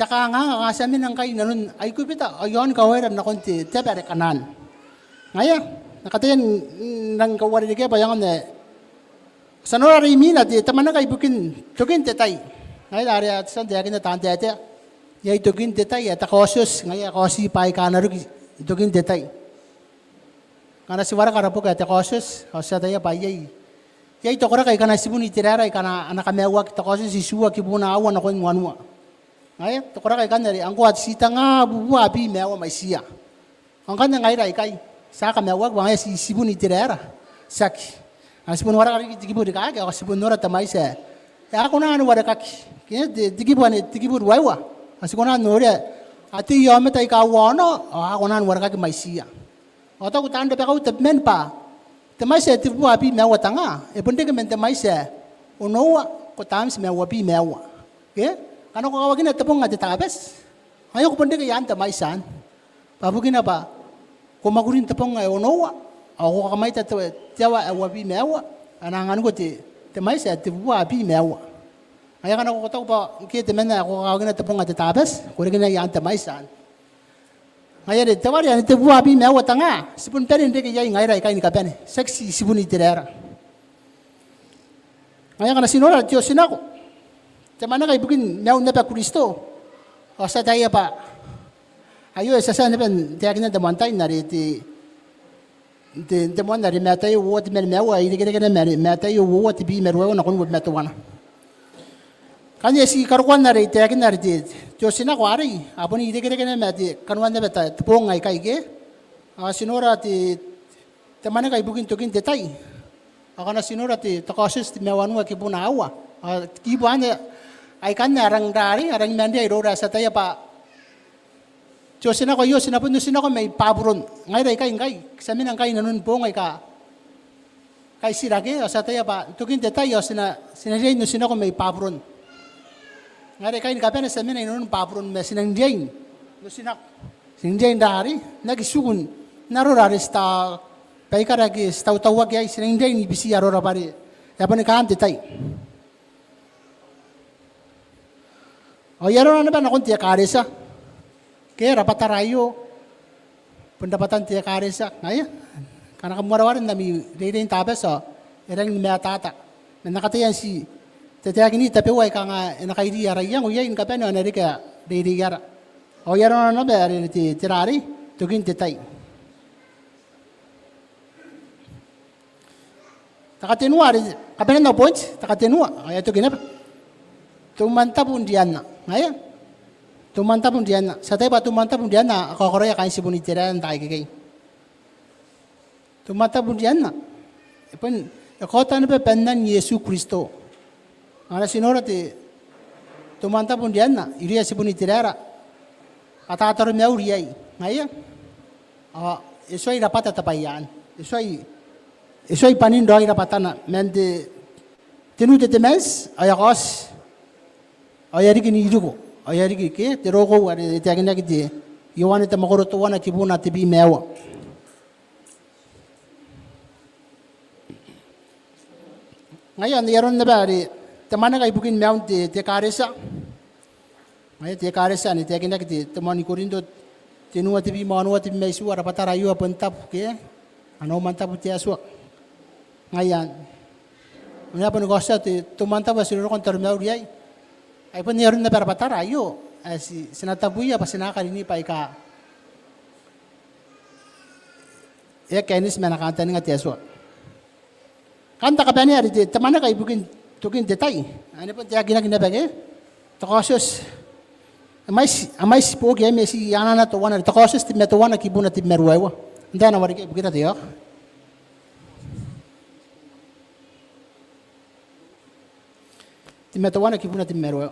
Itaka nga sa amin ang kayo nanon ay kupita ayon kawaran na konti tebere kanan. Ngaya nakatayan nang kawari ke bayangan ne. Sanora rimina di tamana kay bukin tukin tetay. Ngaya dari at san diakin na tante ate. Yay tukin tetay at cautious ngaya kasi pai kanaru tukin tetay. Kana siwara karapo ka cautious hausa taya pai yay. Yay tokora kay kana sibuni tirara kana anak kamewa kita cautious isua kibuna awan ako ngwanwa. Ngaya tokora kay kanari angko at sita nga bubu abi mewa may siya. Ang kanya ngay kay sa kamewa ngaya si sibuni tirara saki. Asipun wara kali tigibu de kake asipun nora tamai se ya ako na anu wara kaki kene tigibu waiwa asipun na nore ati yome tai ka wono ako na wara kaki maisia oto ku tanda pe ka ut men pa tamai se tibu abi mewa tanga e bunde ke men tamai se ono ko tam se mewa bi mewa ke kano ko kawagin tapong ngati tabes ayo ko bunde ke yan tamai san babugina ba kumagurin tapong ono ako kamay tawa awabi mewa anangan ko ti mais ti wabi mewa ay kana ko to pa kite men ako kagina tapong at tabas ko rin yan mais san ay de tawari an ti wabi mewa tanga sipun perin de kay ngai rai kay ni kapen sexy sipun itirera ay kana sinora tio sinako temana kay bukin mew na pa Kristo o sa tayo pa ayo sa sa pen tiagina de montay na riti the one that meta you what men mewa I get meta you what be merwa na kun meta wana kanya si karwan na rite akin na rite josina kwari aponi ide get meta kanwan na beta tpong ay kai ge sinora ti temane kai bukin tokin detai akana sinora ti takasus ti mewanu ki puna awa ki buane ay kan arang dari arang mandi ay rora sa taya pa Josina ko yun, sinapun ko may paburon. Ngay sa amin ang kay nanun po ngay ka. Kay sirage, o sa tayo pa, tukin detayo, sinandiyan no ko may paburon. Ngay kay kape na sa amin ay nanun paburon, may sinandiyan. No sinandiyan dahari, nagisugun, narorari sta, paikaragi, sta utawag ay sinandiyan, ibisi arora pari. Yapan ni kaham detay. O yaro na ba na kung tiya karesa? Kaya rapat tarayo pendapatan tiap hari sak, ngaya karena kemurawaran nami dari tabes so, erang ni meatata, menakatian si tetiak ini tapi wai kanga enak idi yara yang uyain kapan yang dari kaya dari yara, oh yara nana beri ti tirari, tukin tetai. Takatenua kapan na point, takatenua, ayat tukin apa? Tumantap undian, ngaya. Tumantap pun dia nak. Saya tahu tumantap pun dia nak. Kau korang yang si bunyi tiran tak kiki. Tumantap pun dia nak. Pun kau tanpa pendan Yesus Kristo. Ada sinora ti tumantap pun dia nak. Iria si bunyi tirara. Kata taruh miau riai. Ngaya. Esoi dapat tapayan. Esoi panin doi dapat tanah. Mente tenu tetemes ayakos. Ayari kini hidup. Ayari ke teroko ada tiagin lagi dia. Iwan itu makoro tu wana kibuna tibi mewa. Ngayon yaron na ba di temana kay bukin mewa ti karesa. Ngayon ti karesa ni tiagin lagi dia temani korindo tinua tibi manua tibi mesu ara patarayu apentap ke. Ano mantap ti aswa. Ngayon. Ngayon pa negosyo ti tumantap basiro kon termew riai. Ay pun yaron na berpatar ayo si sinatabuya pa sinakal ini pa ika ya kainis menakanta ni ngatiaswa kanta ka bani ari temana kay bukin tukin detay ani pun tiya gina bage tokosos amai pogi ay mesi yanana to wana tokosos ti meto wana kibuna ti merwewa ndana wari kay bukita tiyo Timetawan na kibuna timero.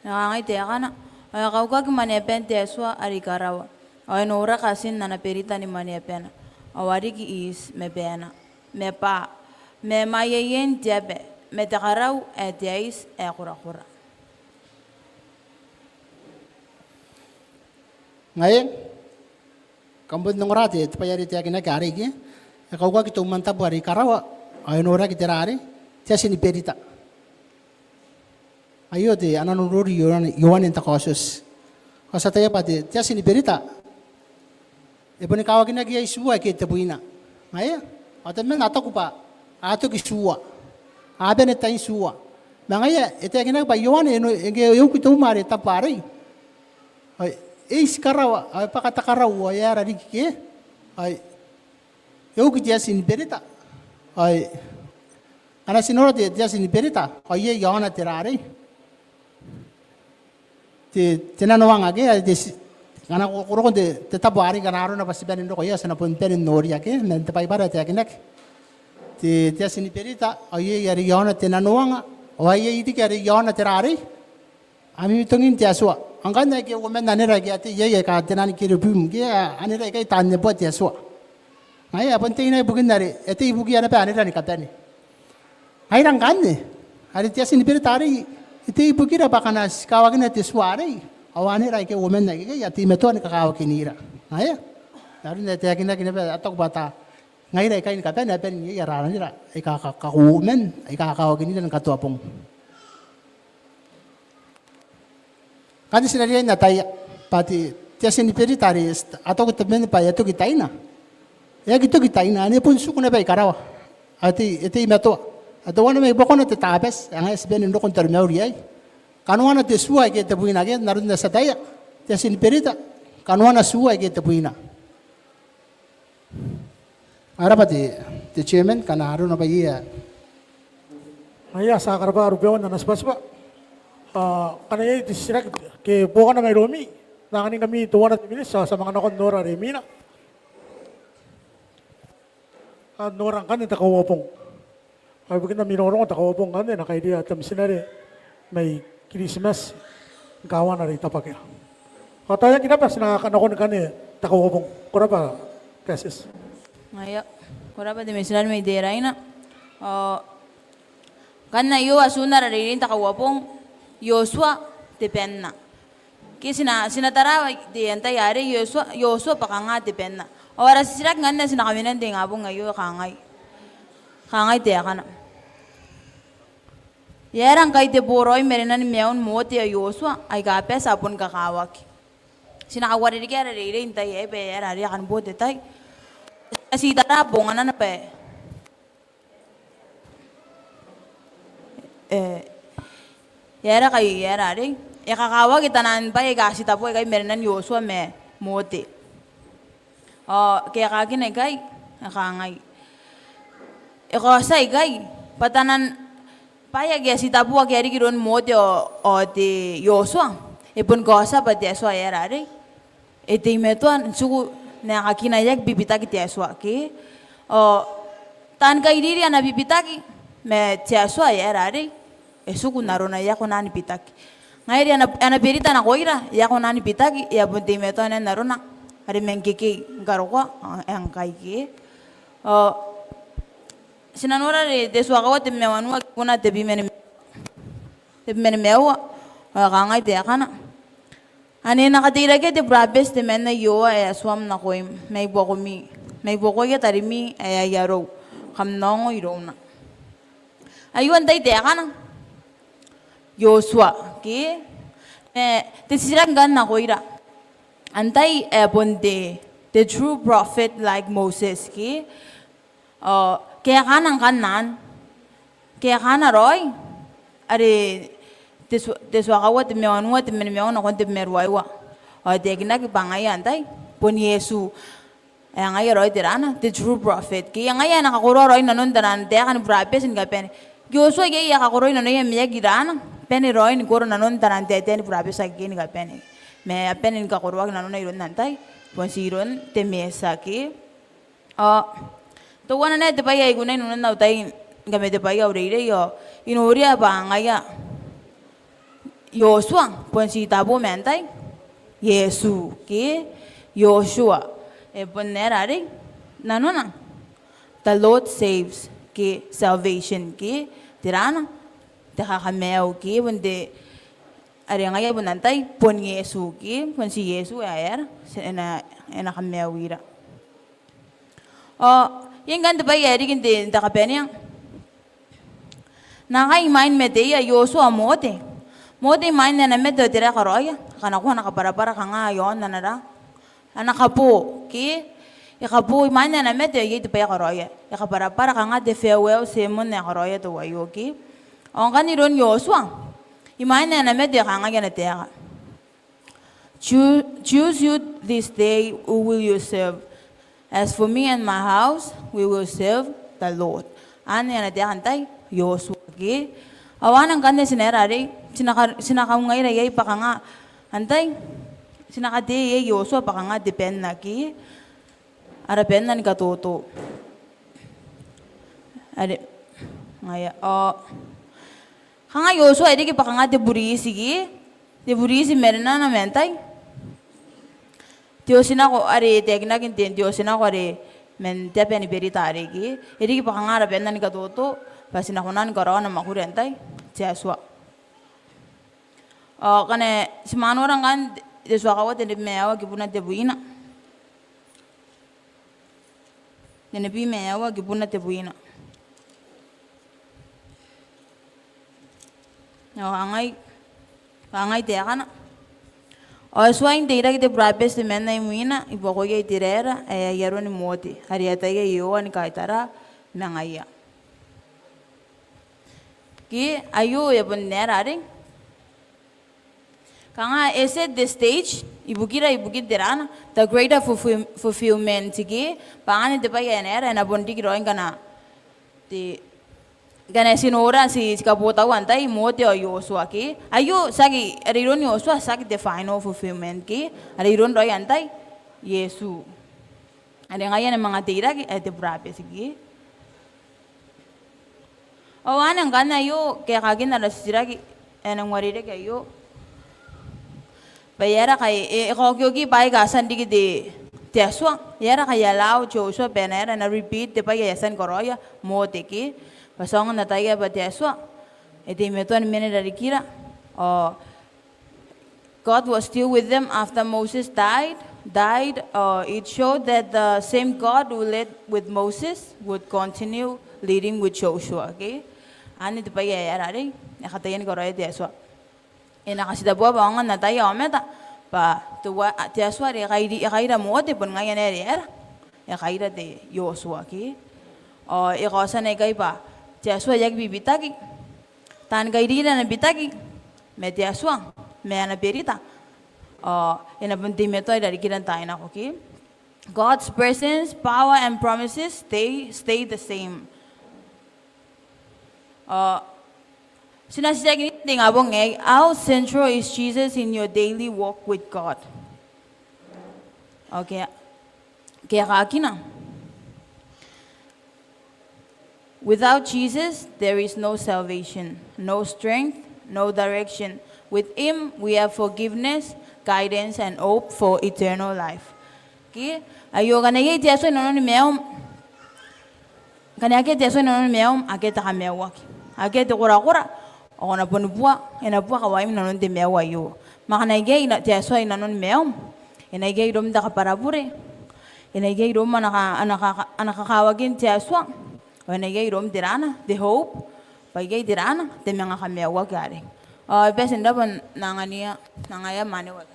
Nakangiti ka na. Ay kawag manepen teswa arikarawa. Ay nora kasin na naperita ni manepen. Awari ki is me pena. Me pa. Me mayeyen diabe. Me takaraw e diais e kura-kura. Ngayon, Kambut nung rati, payari tiya kinagari ki. Kau gua kita mantap hari karawa. Ayo nora kita rari. Tiya sini perita. Ayo te anan ururi yohan enta kasus. Kasa taya pati tiya sini perita. Ibu ni kawa kinagi ay suwa kita buina. Ayo. Atau men atau kupa. Atau kisua. Abe ne tain suwa. Mangaya ite kinag pa yohan eno yung kita umari tapari. Ay karawa ay pakatakarawa ya radi ki. Ay eu que dia sin perita. Ay ana sinoro dia sin perita. Ay ye yana terare. Tena no anga ke ana ko ro de tabari kana ro na pasiben ndo ko ya sana pun perin nori ya ke men te pai bara te akinak. Dia sin perita ay ye yari yana tena no anga. Ay ye iti ke yana terare. Ami tungin tiaswa. Angkan na kaya kumen nani lagi ati ye ka tenan kiri bum kaya ani lagi kaya tanya buat ya suah. Ayah penting na bukan dari itu ibu kaya na pe ani lagi katanya. Ayah angkan ni hari tias ini beritari itu ibu kira bakanas kawakin itu suara. Awani lagi kaya kumen lagi kaya ti metuan kakawakin ira. Ayah lalu nanti akhirnya kena pe atau bata ngai lagi kaya katanya pe ni ya rana ira kakakumen kakawakin ira katua pong. Kani sinaria na tayo pati tiya sinipiri tari atau kita men pa yato kita ina ya gitu kita ina ani pun suku na pa ikarawa ati iti meto atau wana may boko na tetapes ang SBN ndo kon terminal riay kanwana te suwa ke te buina ke narun na sa tayo tiya sinipiri ta kanwana suwa ke te buina ara pati te chairman kana haru na pa iya Ayah sa karaba rubewan na nasbasba. Kanaya disirak ke bukan na may romi. Nakanin kami tuwan at minis sa mga nakon Nora Remina. Norang kan ita kawapong. Ay bukit na minorong ita kawapong kan na kaya di atam sinari may Christmas gawa na rin tapakya. Kataya kinapas nakakanakon kan ita kawapong. Kura pa, Presis. Ngaya, kurapa di mesilan may deray na. Kan na iyo asuna raririn takawapong Yosua depen na. Kasi sinatara di antay yari Yosua pakanga depen na. Ora sisirak nga na sinakaminan di nga po ngayon kangay. Kangay di ka na. Yarang kay te poroy merinan meon mo ti Yosua ay kape sapon kakawak. Sinakawari di kaya raririn tay pe yarari akan bote tay. Kasi tara bunga na pe. Yara kay yara rin. Ikakawag itanan pa igasita po kay merinan Yosua me mote. Kaya kakin ay kay nakangay. Ikasa ay kay patanan payag yasita po kaya rin mote o ti Yosua. Ipon kosa pa ti Yosua yara rin. Iti metuan suku nakakinayag bibitaki ti Yosua ki. Tan kay diri na bibitaki me ti Yosua yara rin. Suku narona ya ko nani pitaki. Ngayon ana perita na koira ya ko nani pitaki ya bunti meto na narona. Ari mengkiki garoko ang kaiki. Sinanora de suagawa te mewanu kuna te bimene mewa kangay te kana. Ani nakatira ke te brabes te men na yo ay swam na koim may boko ya tarimi ay yaro kamnongo irona. Ayun tay te kana. Yosua, ki, tisiranggan na ko ira. Antay bonde, the true prophet like Moses, ki, kaya kanang kanan, kaya kana roy, ari, tiswakawa, timiyawanwa, timinimayawan, ako timimerwaiwa. Teginak ipangay antay, pon Yesu, ngay roy tirana, the true prophet, kaya ngay nakakuro roy nanon tanan, kaya kan prophet, sin kapen, Yosua kaya kakuro nanon yung miya girana, Penny Roy ni Goro nanon tanan tete ni prabi sa gini ka penny. Me penny ka kurwag nanon na iron nantay. Pon siron te mesa ki. To wana na te paya igunay nanon na utay game te paya urire yo. Inuria ba ngaya. Yosua pon si tabo mentay. Yesu ki Joshua. Pon nerari nanon na. The Lord saves ki salvation ki tirana. Takakameo ki, wende ari nga yabo nantay pon Yesu ki pon si Yesu ayer ena kamewira. Yung ganda ba yari kindi ndakapenya? Nakaimain medeya Yosu amote. Mote imain na medo tira karoya. Kanakuha nakaparapara ka nga yon na nara. Anakapo ki ikapo imain na medo yito pa karoya. Ikaparapara ka nga de farewell sermon na karoya to wayo ki. Ang kaniron Yosu ang imain na medo ka nga ganatera. Choose you this day who will you serve. As for me and my house, we will serve the Lord. Ano yan natin kantay? Yosu. Okay? Awan ang kanya sinerari. Sinakaungay na yay paka nga. Antay? Sinakade yay Yosu paka nga depend na ki. Arapen na ni katuto. Ari. Ngaya. Kanga Yosu ay di ki paka nga deburisi ki. Deburisi meron na namentay. Diyosin ako, ari, tegna kintin, Diyosin ako, ari, men tepe ni berita, ari, ki. Iri ki pakangarap, yan na ni katuto, pasin ako na ni karawan na makurentay, siyaswa. Kane, si mano orang kan, deswa kawat, hindi meyawa, kipuna tebuina. Hindi meyawa, kipuna tebuina. Kangay, teka na. Oswa yung tira kita brabes de mena imina iboko ya itirera yaro ni moti hariata ya yo ni kaitara mangaya ki ayo ya bonnera ring kanga ese the stage ibukira dirana the greater fulfillment ki pangani de pa ya nera na bondi ki roing kana ti Gana sinora si kabuta wantay mote o Yosua ki. Ayo sagi ariron Yosua sagi the final fulfillment ki. Ariron roy antay Yesu. Ari ngayon ang mga tira ki ete brabe sige. O anang gana yo kaya kagin na rasira ki enang warire kayo. Bayara kay ekokyo ki pai gasan digi de tiaswa. Yara kaya lao Joshua benera na repeat de pa yasan koroya mote ki. Pasongan na tayo ba tiaswa? Iti metuan minadari kira. God was still with them after Moses died. It showed that the same God who led with Moses would continue leading with Joshua. Okay? Ano ito pa yayarari? Nakatayan ko rin tiaswa. Nakasitabuwa ba nga na tayo ometa? Pa tuwa tiaswa ikaira mo ati pun ngayon eri ikaira de Joshua. Okay? Ikawasan na ikay pa. Tiaswa yak bibitagi. Tan kairira na bitagi. Me tiaswa. Me ana berita. Inapunti meto ay dari kiran tayo na okay? God's presence, power, and promises stay the same. Sinasiyag ni ngabong how central is Jesus in your daily walk with God? Okay. Kaya kakina. Without Jesus, there is no salvation, no strength, no direction. With Him, we have forgiveness, guidance, and hope for eternal life. Okay? Ayo kanaya tiaso nono ni meom. Kanaya tiaso nono ni meom, aketa kamewak. Aketa kura. O na punupua, inapua kawaim nono di mewa yo. Makanaya ina tiaso nono ni meom. Inagay rom da kaparapure. Inagay rom anakakawagin tiaso. Wanagay rom dirana, the hope, pagay dirana, the mga kamewa gari. Besin dapat nangaya maniwag.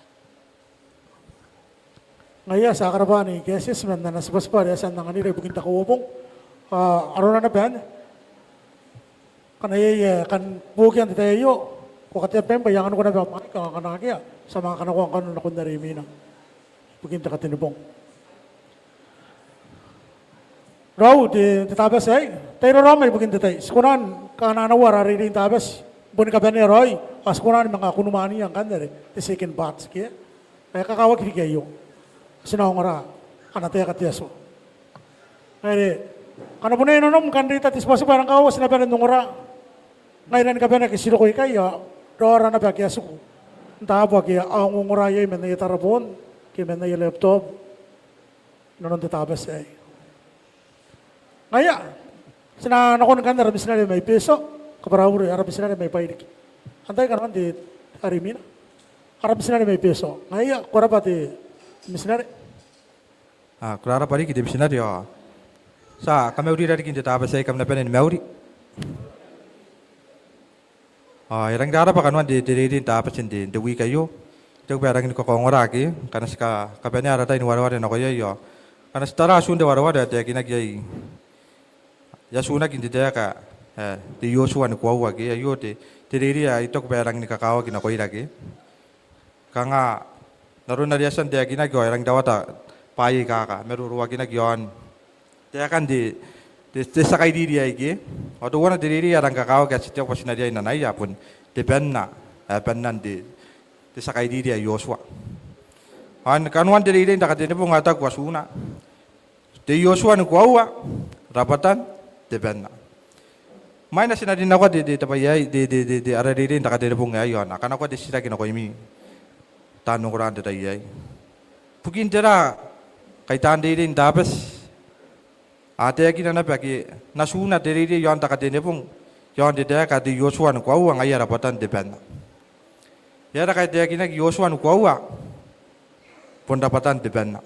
Ngaya sa karabani, kesis man na nasabas pa rin sa nanganira bukin takawabong. Aron na ben, kanaya kan bukyan tayo, kukatya pemba, yang ano ko na ba, kanakakya, sa mga kanakuang kanon na kundarimi na. Bukin takatinubong. Raw, di tabas ay. Tayo raw may bugin ditay. Sikunan, kananawa, raririn tabas. Buni ka ba ni Roy? Sikunan, mga kunumani ang kandari. The second batch. Kaya kakawag higayo. Sinawang ra, kanataya katiyaso. Kaya, kanapunay nanom, kandita, tispasi parang kawas, sinabi nung ra. Ngayon ka ba na kisilo ko ikaya, doora na ba kiyaso ko. Tabo kaya, ang unguraya, may nayatarabon, kaya may laptop. Nanon di tabas ay. Ngaya, sinanakon ka na rabis na may peso, kaparawuri, rabis na may pailik. Antay ka naman, di arimina. Ara misinari may peso. Ngaya korapati misinari. Kurara pari kita misinari ya. Sa kami uri dari kita apa saya kami napen ini meuri. Yang dara pa kanuan di ta apa sindi di wika yo. Jauh barang ini kok ngora ki karena kapenya ada ini wara-wara nako yo. Karena setara asun de wara-wara dia kina kiai. Ya suna kinti dia ka di Yosua ni kuau ki yo de iri ya itu barang ini kakao kina koi lagi. Kanga narun nariasan dia kina kyo orang dawata pai kaka meru ruwa kina kyon. Dia kan di sakai diri ya iki. Waktu wana diri orang kakao kayak setiap pas nadia ina nai ya pun di pennan di sakai diri ya Yosua. Kanuan diri ini tak ada pun ngata kuasuna. Di Yosua ni kuau rapatan di pennan. Main nasi nadi nakwa di tapayai di arah diri tak ada pun ngayon. Karena aku di sini kena kau ini tanung orang di tayai. Mungkin jera kaitan diri tapes. Ate lagi nana pagi nasuna diri yon tak ada pun yon di dia kadi Yosua nu kuau ngaya rapatan di pennan. Ya ada kaitan lagi nak Yosua nu kuau pun dapatan di pennan.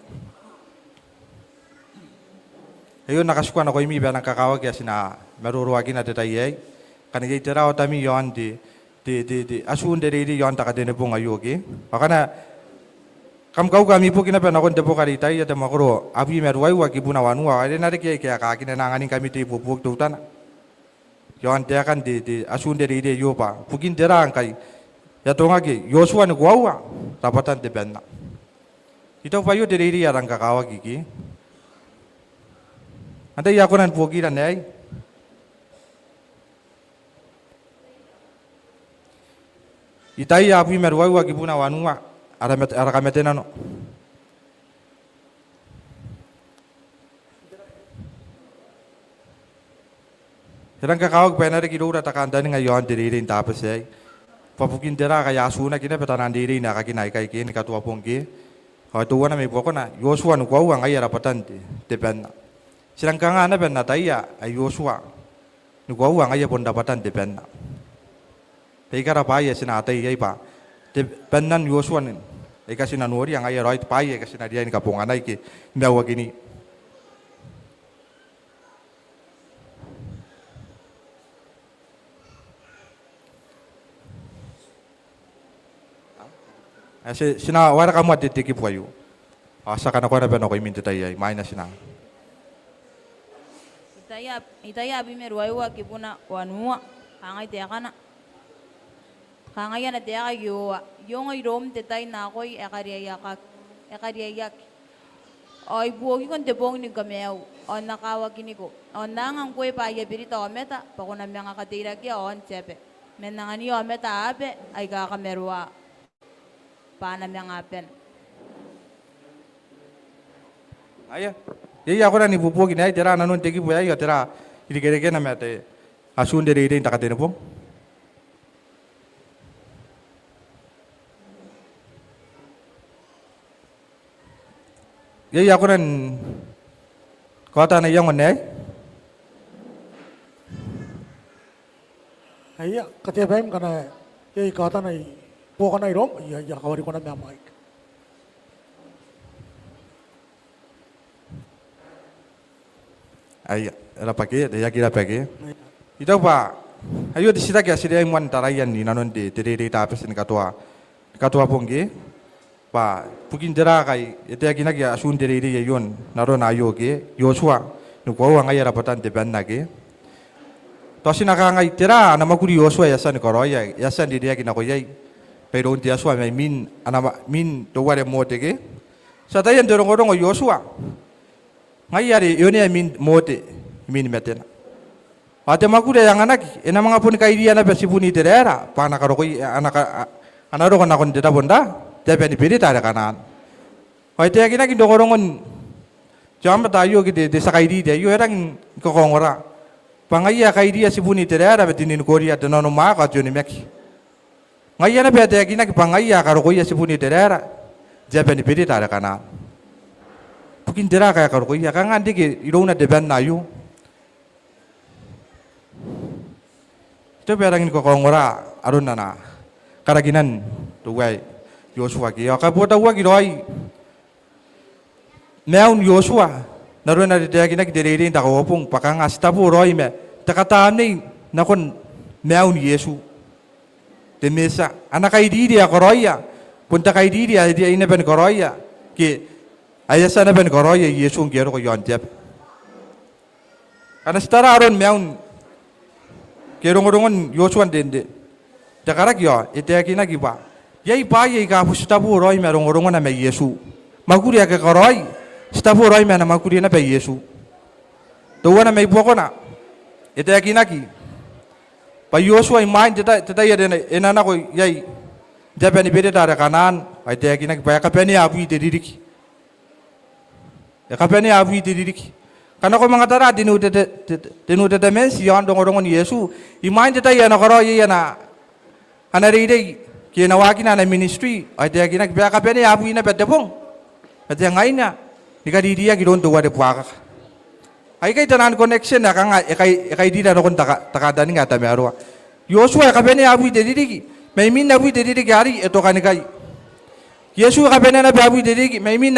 Ayo nakasukan ako imi ba nakakawag ya sina maruruwagin na detayay kanigay tira o tami yon di asun diri yon takadene po ngayogi akana kau kami po kinapan ako depo karitay at makuro abi meruway wagi bunawanwa ay nari kaya kakin na nanganing kami ti pupuk tutan yon dia kan di asun diri yo pa pukin tira ang kay yato nga ki Yosua ni kuwawa rapatan di benna ito pa yo diri yarang kakawag iki. Anda ya aku nan pogi dan ay. Itai api merwai wa gibuna wanua ara kametena no. Serang kakawag penare ki dura takanda ni ngayon diri tapos ay. Papukin dira kaya asuna kina petanan diri na kakinai kai kin katua pongki. Ho tuwa na may poko na Yosua no kuwa ngaya rapatan depen. Silang kanga na ben nataya ay Yosua. Nukuha ang aya pun dapatan di ben. Pekara pa aya sinatay ay pa. Di benan Yosua nin. Ay kasi nanuri ang aya right pa aya kasi nadiyan kapunganay ki ndawa gini. Asi sina wala kamu atitiki po ayo. Asa kana ko na ben ako iminto tayo ay may na sina. Itaya abi meruaiwa kipuna wanua kangai te kana kangai na te ayo yung irom te tay na koy ekariayak ay buogi kon te bong ni kameo on nakawa kiniko on nangang koy pa ya birita o meta pa ko na mga katira ki on chepe men nangani o meta ape ay kakamerwa pa na mga apen Aya Iya aku ni bubu gini aja, tera nanun tegi buaya ya tera ini kira-kira nama te asun dari ini tak ada pun. Iya aku nan kota na yang mana? Iya katibaim kana yai kata nai po kana irom iya kawari ko na mic. Ay, rapake, dia kira pake. Itu pa, ayo di sini kaya sini yang tarayan ni nanon di tapis ni katua pongge. Pa, pukin jera kai, itu yang kaya asun diri yon naron ayo ke, Yosua, nukuha ang ay rapatan di ben nage. Tosi nakangay tira, nama kuri Yosua yasan koroya, yasan di dia kinakoyay. Pero unti Yosua may min tuwari mo tege. Sa tayan dorong-dorong Yosua. Ngayari yun ay mote min meten. Ate makuda yang anak ena mga pun kaidia na besipuni terera pa nakarokoy anaro kan akon dita bonda tepe ni pili tada kanan. Hoy te kina kindo korongon jam tayo gide de sakaidi de yo erang kokongora. Pangaya kaidia sipuni terera betinin koria denono maka joni meki. Ngaya na bete kina pangaya karokoy sipuni terera tepe ni pili tada kanan. Pukin dira kaya karo ko iya kang andi ki ilo na deban na yu. Ito perangin ko kongora aron na karaginan tuwai Joshua ki ka bota wa ki roi meun Joshua naron na dia ki nak diri ta ko pung pakang astapu roi me takata ni nakon meun Yesu temesa anak ai di dia ko roya punta kai di dia ina ben ko roya ki ayasa na ben ko roya Yesu ngero ko yon jep ana stara aron meun kerong-rongon Joshua dende dakarak yo ite akina kiba yai pa yai ka pustabu roi me rong-rongon na me Yesu makuri ka roi stabu roi me na makuri na be Yesu to wana me poko na ite akina ki pa Joshua imain teta ya enana ko yai japani bede tara kanan ite akina ki pa ka peni abu ite diriki ya ka peni abu ite diriki karena ko mga tara tinude mension dong-dongon Yesu imain teta ya na karo ya na anaride kinawaki na na ministry ay taya kinak biya ka pene abu ina petepong at yang ngayon na nikadidiya gidon tuwa de puaka ay kay tanan connection na kanga kay di na kon takada ni nga tamero Joshua ka pene abu ite didiki may min abu ite didiki ari ito kanikay Yesu ka pene na abu ite didiki may min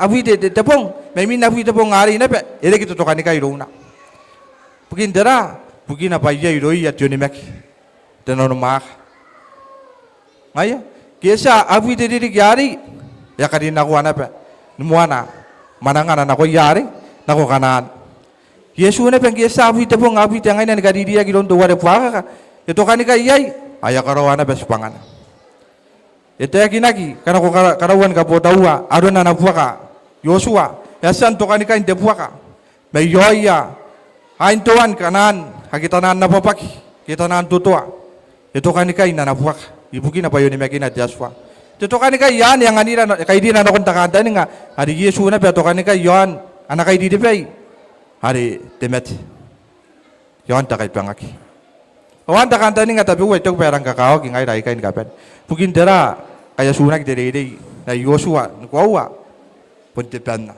abu ite tepong may min abu ite pong ari na pe ere kito to kanikay ro na bugin na pa iya iroi at yun ni mek tanon mak Ngaya, kesa abu ite diri yari, ya kadin aku anak pe, numuana, manangan anak aku yari, nako kanan. Yesu na pe kesa abu ite pong abu ite ngayon na kadiri dia gilon tuwa de puaka ka, ito kanika iyay, aya karawana pe supangan. Ito ya kinaki, kana ko karawan ka po tawa, ado na napuaka, Joshua, ya san to kanika inte puaka, may yoya, hain tuan kanan, hakitanan na papaki, kita nan tutua, ito kanika ina napuaka. Ibu kina pa yun ni Mekina Joshua. Tutukan ni kay yan yang anira kay di na nakon takanta ni nga hari Yesu na pe tutukan ni kay yon anak kay di pe hari temet yon takay pangaki. Awan takanta ni nga tapi we tok perang kakao ki ngai rai kain kapen. Bukin dera kaya sunak dere na Joshua ngwawa pun tepen na.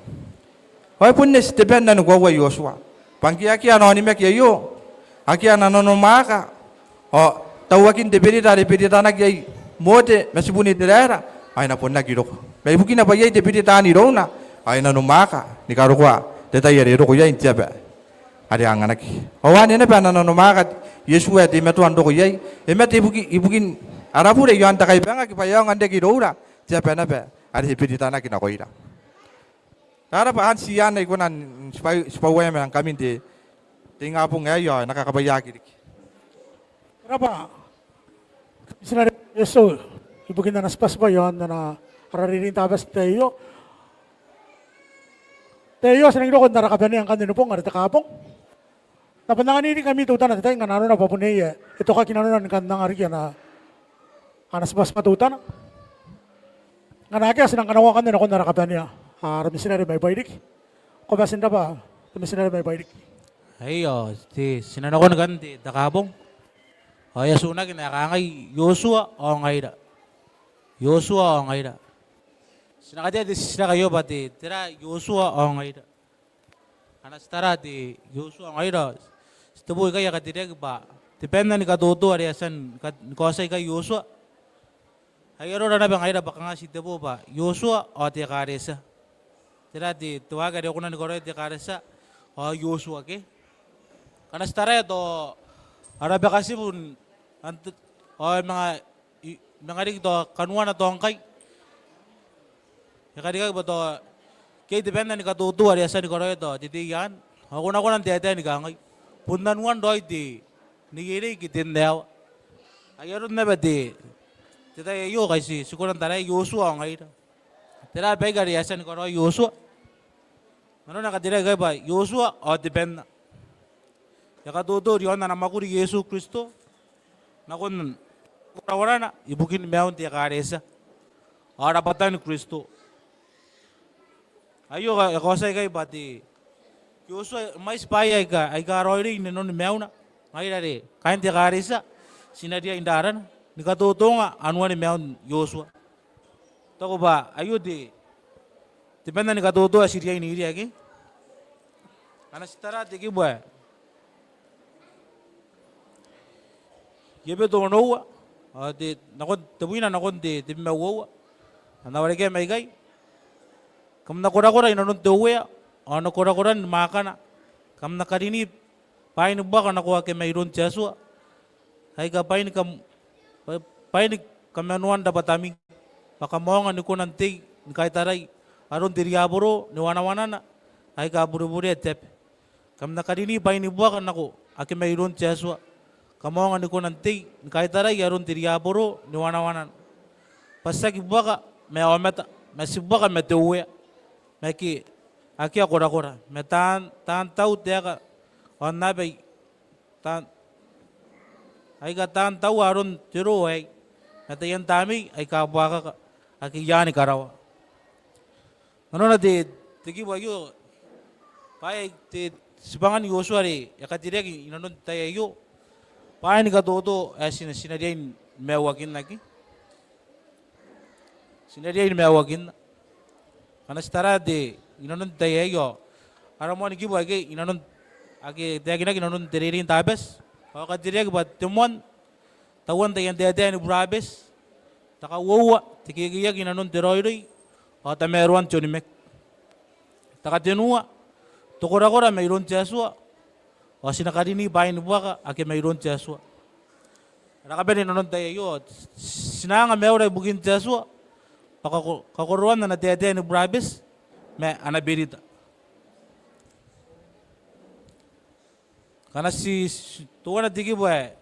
Hoy pun ne tepen na ngwawa Joshua. Pangki ano ni mek yo. Aki ano no maka. O tawakin depedi tanak yai mote masibuni derera ay na pon nagiro may bukin na ba yai depedi tani ro na ay na numaka ni karukwa deta yare ro ko yai tiaba ari anganak awan ene pa na numaka Yesu ya di metu ando ko yai emet ibukin arapure yo anta kai banga ki pa yo ngande ki ro ra tiaba na ba ari depedi tanak na ko ira Tara pa siyan na ikunan spawe man kami de tingapong ngayon nakakabayagi Kenapa? Sinabi Yesu, ibugin na naspas ba yun na kararirin tabas tayo? Tayo, sinang ko narakabyan niya ang kanino pong, arita kapong. Napandangan nini kami tutan na tayo, nga nano na papunay, ito ka kinanunan kandang arigya na kanaspas patutan. Nga nakaya, sinang kanawa kanino ko narakabyan niya. Rami sinari may baidik. Kumasin na ba? Rami sinari may baidik. Ayo, sinanakon ganti, takabong. Ay asuna kinakangay Joshua o ngayon. Joshua o ngayon. Sinakadya di sila kayo pati tira Joshua o ngayon. Anas tara di Joshua o ngayon. Sitaboy kaya katirag ba? Depende ni katuto ariasan kosay kay Joshua. Ay aro na ba ngayon baka nga sitabo ba? Joshua o ti karesa. Tira di tuwaga di ako na ni Korea ti karesa o Joshua ke. Anas tara ito Arabe kasi pun mga dito kanwa na to ang kay kaya ba to kay depende ni katutu ari asa ni koro ito titigan ako na ko nang tete ni kangay pundan wan doy di ni giri kitin daw ayon na ba di tita yo kasi sikuran taray Joshua ang ay tira bay gari asa ni koro Joshua ano nakatira kay ba Joshua o depende Yakatuto riyon na namakuri Yesu Kristo. Nakon wala na ibukin meon ti karesa. Ara patan Kristo. Ayo ka say kay pati. Yosu mais payay ka ay karoy ni non meon na. Ngay dali kain ti karesa. Sinadia indaran ni katuto nga anwa ni meon Joshua. Tako ba ayo di. Depende ni katuto asiriya ini agi. Ana sitara tiki boy. Yebe to noa di nakon tabuina nakon di mewa ana wari ke mai gai kam na kora inanon tuwe ano kora makana kam na karini pain ba kana ko ke mai ron chaswa hai ka pain kamanuan dapat ami pakamongan ni ko nanti kai tarai aron diriaboro ni wana na hai ka buru-buru tep kam na karini pain ba kana ko ake mai ron chaswa kamongan ni ko nanti kai tarai aron diriaboro ni wana pasaki baka me ometa me sibaka me tuwe me ki aki kora me tan tau tega onna be tan ai ka tan tau aron tiro ai ata yan tami ai ka baka aki yani karawa nono de tigi bayo pai te sibangan yosuari yakatire ki inanon tayo pai ni ka todo asina sinadiin mewakin lagi sinadiin mewakin kana stara de inanon tayo aramon ki bagi inanon agi tegina inanon teririn tabes o ka dire ki bat temon tawan tayan de ni brabes taka wowa tikigiya inanon teroiri o tameruan chonimek taka tenua tokora mayroon chaswa o sinakarini bain buaka ake mayroon chaswa nakabeni nanon tayo sinanga meore bugin chaswa kakuruan na natete ni brabes me anabirita kana si tuwa na tiki buhay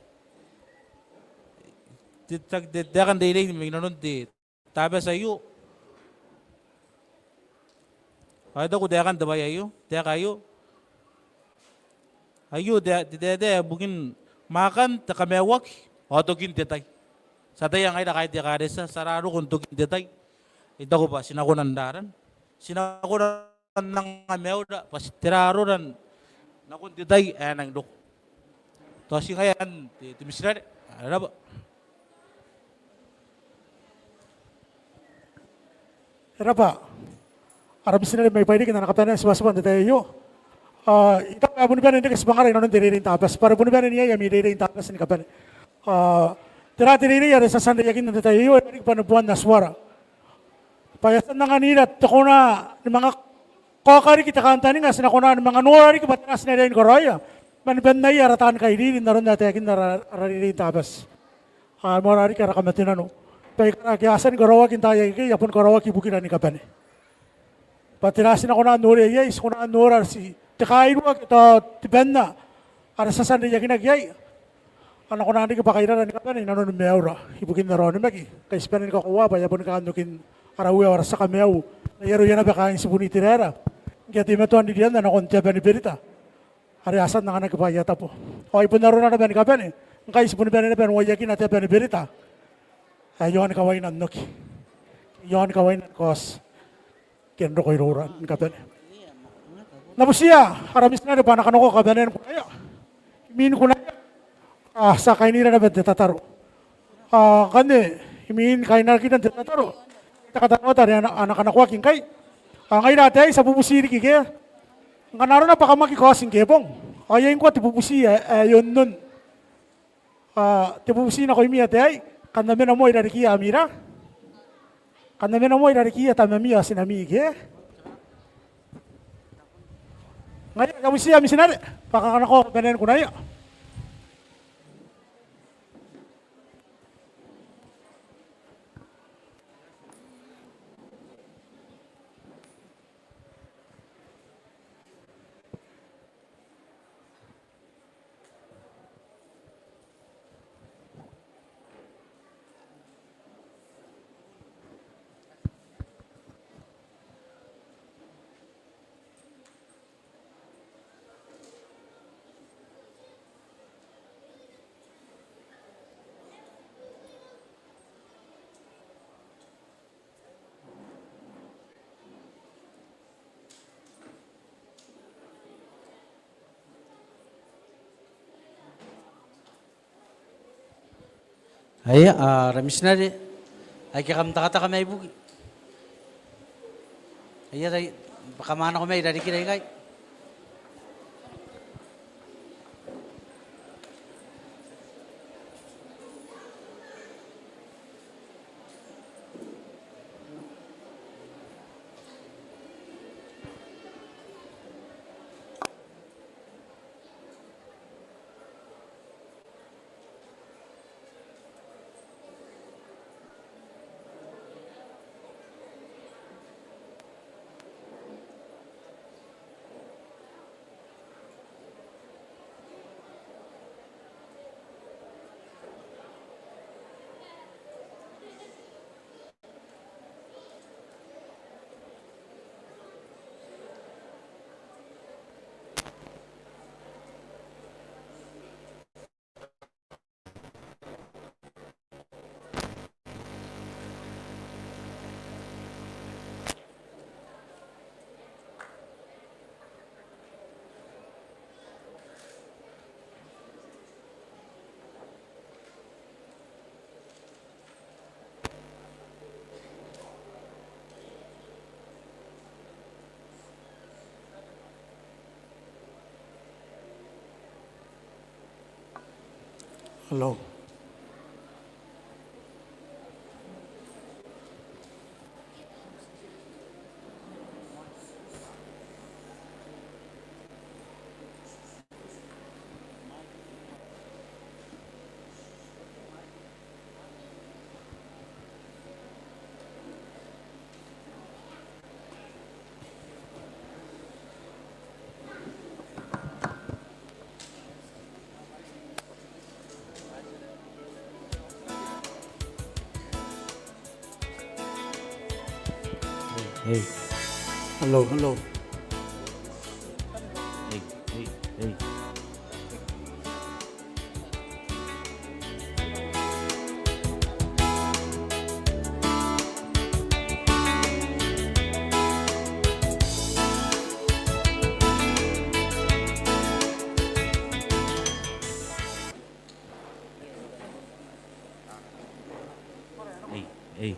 dekan daily may nanon di tabi sa iyo ay daw ko dekan dabay ayo deka ayo de bugin makan takamewak o tugin detay sa tayang ay nakay dekaresa sararo kung tugin detay ito ko ba sinakunandaran sinakunan ng amewda pas tiraro ran nakun detay nang dok to singayan timisra ano ba Era pa, arabis na may pwede kita nakapana sa basuan tayo. Ito pa puno ba hindi kasi bangara ino tiririn tapas. Para puno ba niya yami tiririn tapas ni kapan. Tira tiririn yari sa sanda yakin na tayo. Hindi pa nabuan na swara. Payasan na kanina, tako na ng mga kakari kita kantanin nga sinako na ng mga nuwari ka batanas na rin koroya. Maniban na yaratan kay rin na rin natin yakin na raririn tapas. Morari ka rakamatin ano. Pagkara kiasan karawa kinta yaki yapon karawa kibukin ni kapan. Patirasin ako na nuri yay is kuna nurar si tikain wa kita tibenna ara sa sanda yakin nagyay. Ano ko na hindi ka pakairan ni kapan nanon meawra ibukin na ron magi. Kay spanin ka kuwa pa yapon ka anukin arawi ara sa kameaw. Nayaro yan na bakain si bunitirera. Kaya timetuan di diyan na konti ba ni berita. Ari asan na nagpayata po. O ipon na ron na ba ni kapan Kay si buniban na ben wa yakin na ba ni berita. Ayon kaway nan noki. Yon kaway nan kos. Kendo ko iruran kapan. Nabusiya, aramis na pa nakano ko kabanen ko kaya. Imin ko na. Sa kainira na ba tataro. Kani imin kainar kita tataro. Takatano tari anak-anak waking kay. Ngay dati sa bubusiri kike. Kanaro na pakamaki kosing kepong. Ayayin ko tibubusiya yon nun. Tibubusi na ko imi ate Kanda mo dari kia amira. Kanda mo dari kia tamamia sinamige. Ngayon kamu siya misinari. Pakakana ko benen ko na iyo. Ay, ramis na di. Ay kakamta ka may bugi. Ay, baka mana ko may dari kinay kay. Hello. Hey, Hello, hello. hey, hey, hey. Hey, hey.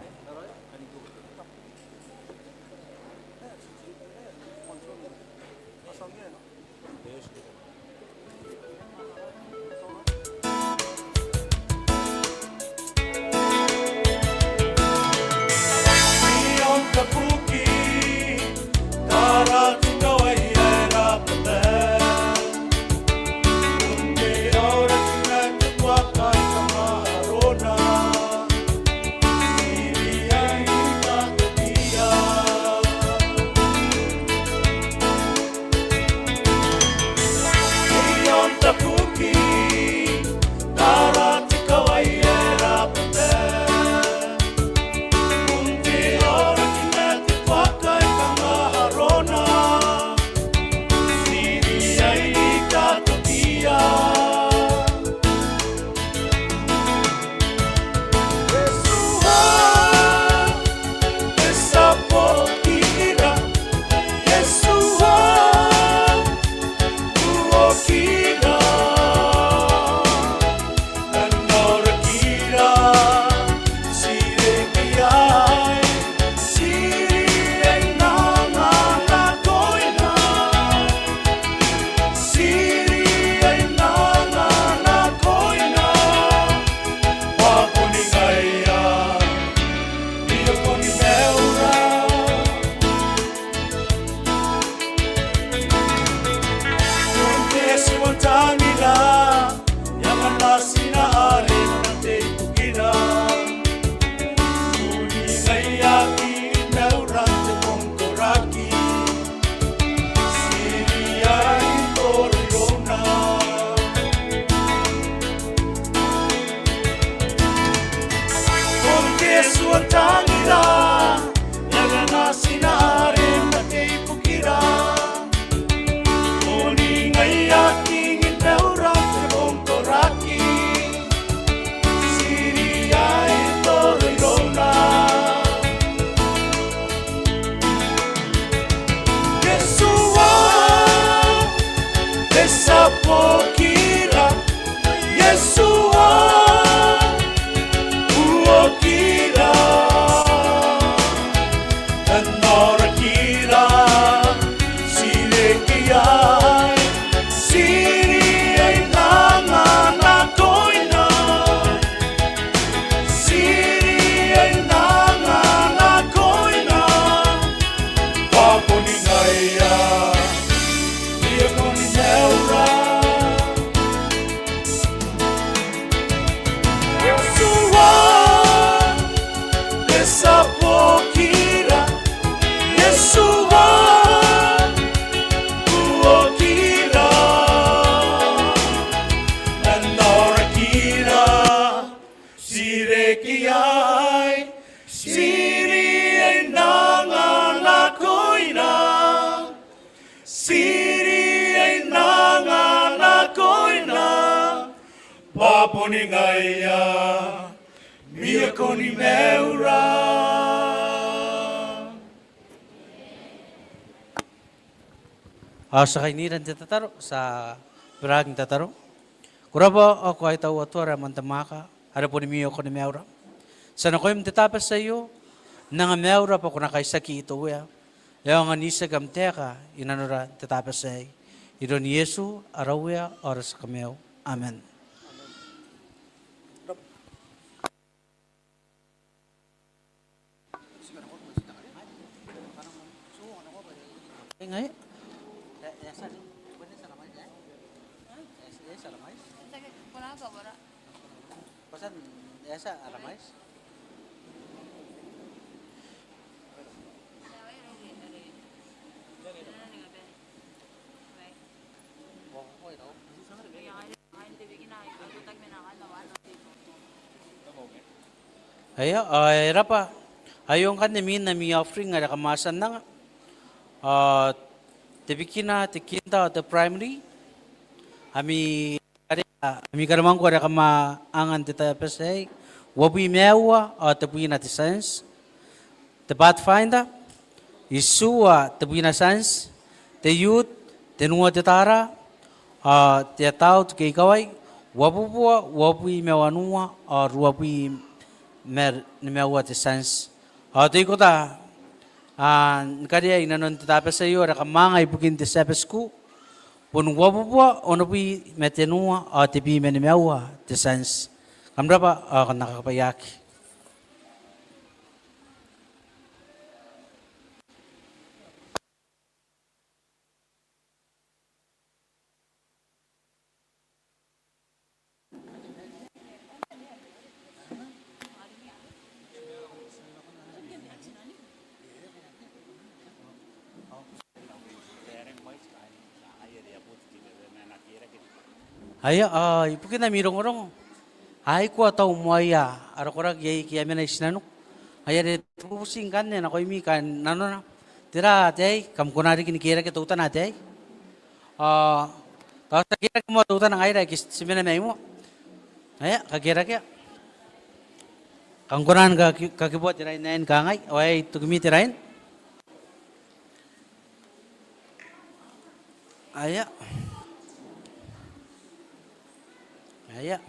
Sa kainiran ti tataro, sa beraging tataro. Kuraba ako ay tao atwara mantamaka, ara po ni miyo ko ni meura. Sa nakoyam titapas sa iyo, nanga meura pa ko na kay saki ito ya. Yaw nga nisa gamteka, inanura titapas sa iyo. Ito ni Yesu, arawya, oras kameo. Amen. ngayon. Pasan, esa aramais? Ayo, era pa. Ayong kan namin na mi offering nga kamasan na nga. Tibikina, tikinta, the primary. Ami karamang ko ada kama angan tita pesay. Wabi mewa tapuin na science. The pathfinder. Isua tapuin na science. The youth, tenua titara. Tia tao kay kaway. Wabubua, wabi mewa nuwa or wabi mewa ti science. Ito ko ta. Kaya inanon tita sa iyo ada kamangay bukin ti sepesku. Pun wabubwa ono pi metenua tibi menemewa ti science. Kamra pa nakakapayaki. Aya, ipukin na mirong-orong. Ay ko ataw mo aya. Arakorag yay kaya na isinanok. Aya de pusing kan na ko imi kan nano na. Tira tay kam kunari kinikira ke tutan ate. Tapos kira mo tutan ng ayra kis simena may mo. Aya kakira kya. Kang kunan kakibot tirain nain kangay. Oy tugmi tirain. Aya. Aya.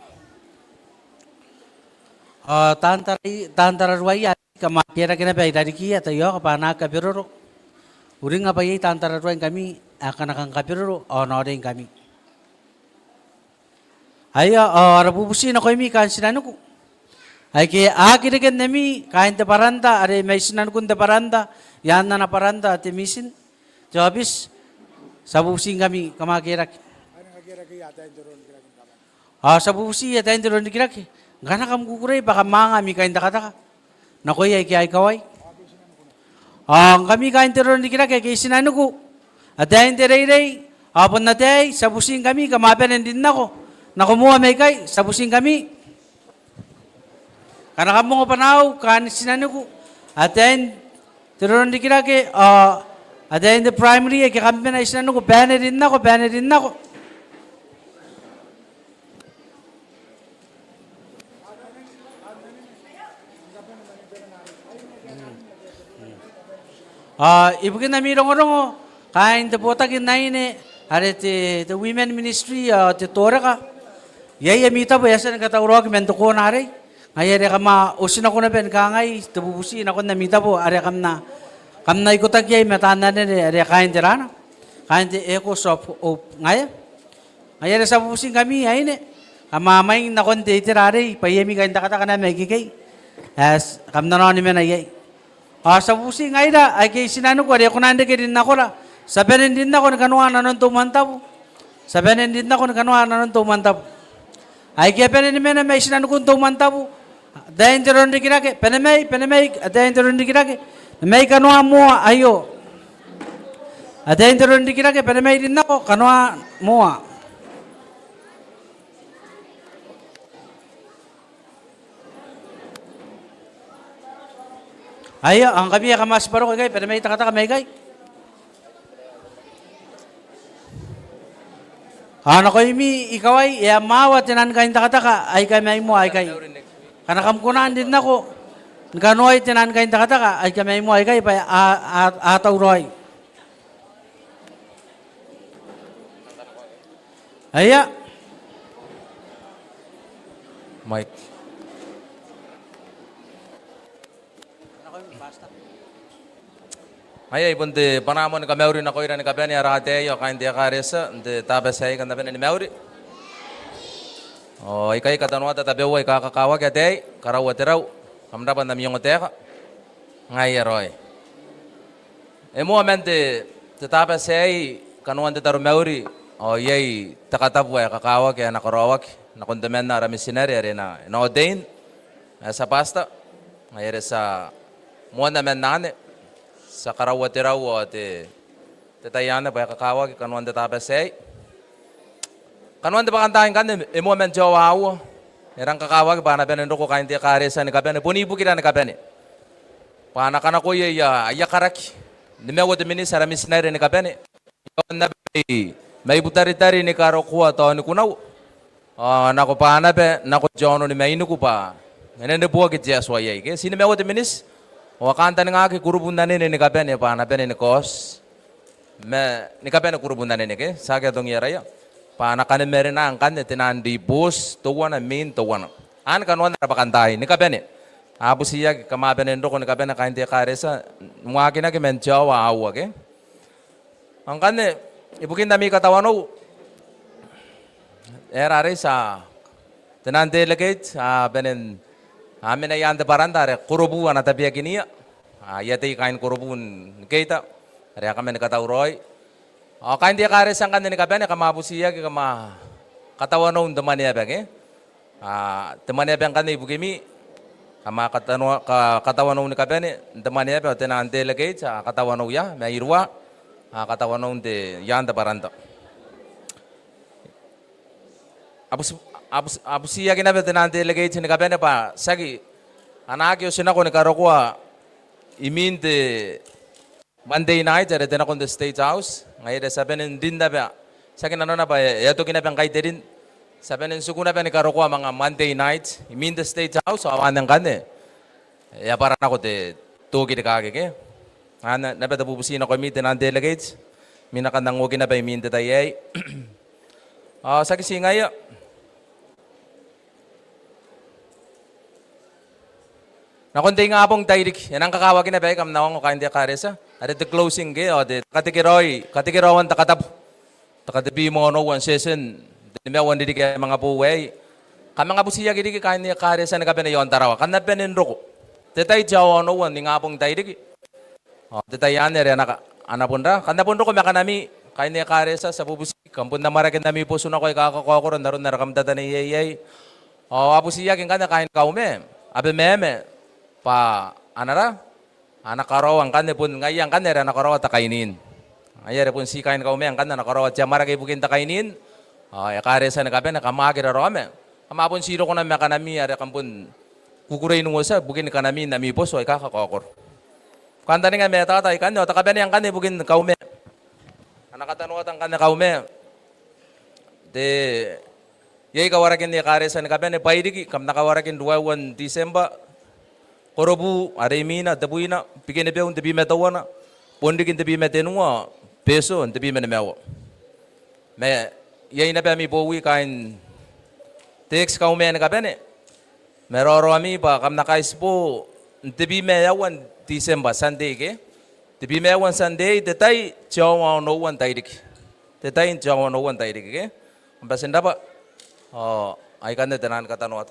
Tantara ruwaya kamakira kina pa dari kia tayo kapana kapiruro. Uring apa yai tantara ruwayan kami akan kapiruro onorin kami. Aya rabubusin ako imi kan sinano ko. Ay kaya akirigan nami kain te paranda are may sinan kun te paranda yan na paranda te misin. Jabis sabusin kami kamakira. Sabusi ya tayo doon dikiraki. Gana kam kukuray baka mga mi kain taka. Nakoy ay kaya kaway. Kami kain doon dikiraki kay sinano ko. At tayo tere apon na tayo sabusin kami kamapen din nako. Nakumuha may kay sabusin kami. Kana kamo nga panaw kan sinano ko. At tayo doon dikiraki at tayo the primary kay kami na sinano ko banner din nako. Ibukin na mirong-orong kain te potagin na ini are the women ministry te tora ka. Yay amita ba yasa nagkataurog mento ko na are. Ngayari ka usin ako na ben kangay tububusin ako na mita po are kam na ikotag yay matanda na are kain te rana. Kain te echo shop ngaya. Ngayari sa bubusin kami ay ne. Kamamay na konti tirare payemi kain takata na may gigay. As kam na ron ni men ay. Sa busi nga ida, ay kay sinano ko, ako nande kay din ako la. Sabihin din ako, nakanuha na nun tumantab. Sabihin din ako, nakanuha na nun tumantab. Ay kaya penin may sinano ko tumantab. Dahil tiron di kinake, penimay, dahil tiron di kinake. May kanuha mo, ayo. Dahil tiron di kinake, penimay din ako, kanuha mo. Ayo, ang kami kamas baro kay pero may takata may kay. Ano ko imi ikaway ya mawat tinan kain takata ay kay may mo ay kay. Kanakam kunan din nako. Nganoy tinan kain takata ay kay may mo ay kay pa ataw roy. Aya. Mike. Ay bunte panamon ka meuri na koira ni kapani arate yo kain dia karesa de tabe sai kan tabe ni meuri. Oh ikai katanwa ta tabe wai kakakawa ke tei karawa terau kamda pandam yung teka ngai roy. Emo amente Tetapi saya kanuan tetaru meuri o yai takatabu ya kakawak ya nakarawak na kondemen na ramisinari arena na ordain sa pasta ayere sa muana men nane sa karawatiraw te tetayana ba kakawak kanuan tetapi saya kanuan te pakantahin kan emo men jawaw erang kakawak ba na benen ko kain te karesa ni kabene punibu kita ni kabene pana kana ko ya karaki ni mewo de minis ramisinari ni kabene na may butari-tari ni karo kuha to ni kunaw. Nako paana pe nako jono ni may inuku pa. Nene buwa ki Jeswa yai ke sini mewo te minis. Wakanta ni ngaki kurubunda ni kape ni paana pe ni kos. Me ni kape ni kurubunda ni ke sakya dong yaraya. Paana kane merin na angkan ni tinan di bus tuwana min tuwana. An kanuan na pakantai ni kape ni. Abu siya kamabe ni ndoko ni kape na kain te karesa. Mwaki na ki menjawa awa ke. Angkan ni ibukin dami katawano erare sa tenan delegate benen amin ay ande barandare kurubu ana tabia kinia yate kain kurubun keita are kami katawroy kain dia kare sangkan ni kabene kamabusiya ke kama katawano ndemania bage temania bang kan ibu kimi kama katawano ni kabene ndemania be tenan delegate katawano ya mairwa katawano de yanda baranda abu siya kinabe tenante lagay chini kabene pa sagi anaki o sinako ni karokwa iminte Monday night ere tenako the State House ngayon sabihin din na ba sagi na ba yato kinabe ang kay din sabihin sukuna ba ni karokwa mga Monday night iminte State House awan ng kane ya para nako de tugi de kage ke napeta pupusin ako iminte ng delegates minakandang huwag na ba iminte tayo sa kisingaya nakundi nga pong tayrik yan ang kakawagin na ba kam nawang ko kain di karesa at the closing ke o de katikirawan takatab takatabi mo no one session di may one di kaya mga buway kami nga po siya gidi kain di karesa na kape na yon tarawa kan na penenro ko tetay jawa no one nga pong tayrik tetay yan ere anapunda kan na pundo ko makanami kain di karesa sa bubusi kampun na marakin nami po suna ko ikakakuha naroon narakamdata ni yayay apo siya kin kan na kain kaume abe meme pa anara anak karawan kan pun ngayang kan era anak karawa takainin ayare pun si kain kaume ang kan anak karawa jamara kay bukin takainin ya karesa na kape na kamagi rarome amapun siro ko na makanami ara kampun kukuray nung usa bukin kanami nami po so ikakakokor kanta ni nga meta tay kan ta kape yang kan bukin kaume anak katanwa tang kan kaume de yay kawarakin ni karesa na kape na paidiki kam nakawarakin 21 Disember Korobu, Aremina, Dabuina, Pikinebe, and the Bimetawana, Pondikin the Bimetenua, Peso, and the Bimenemewa. May Yainabami Bowi kind takes Kaume and Gabene. Merorami, Kamnakaispo, the Bimeawan December Sunday, the Bimeawan Sunday, the Tai Jawa no one Taidik. The Tai Jawa no one Taidik, Ambassadaba, I can't the Nan Katanot.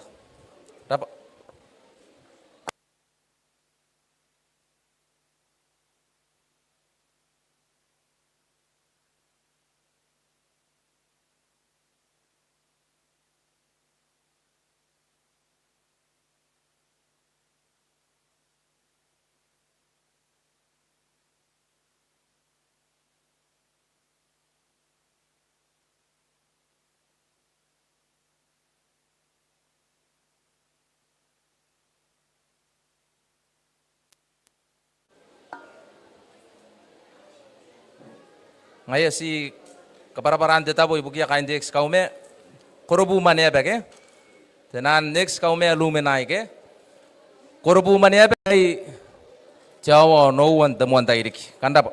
Ngayon si kaparaparan dita po ibukia kain next kaume korobu mane bege tenan next kaume lumenai ke korobu mane bege jawa no one the one tairik kanda po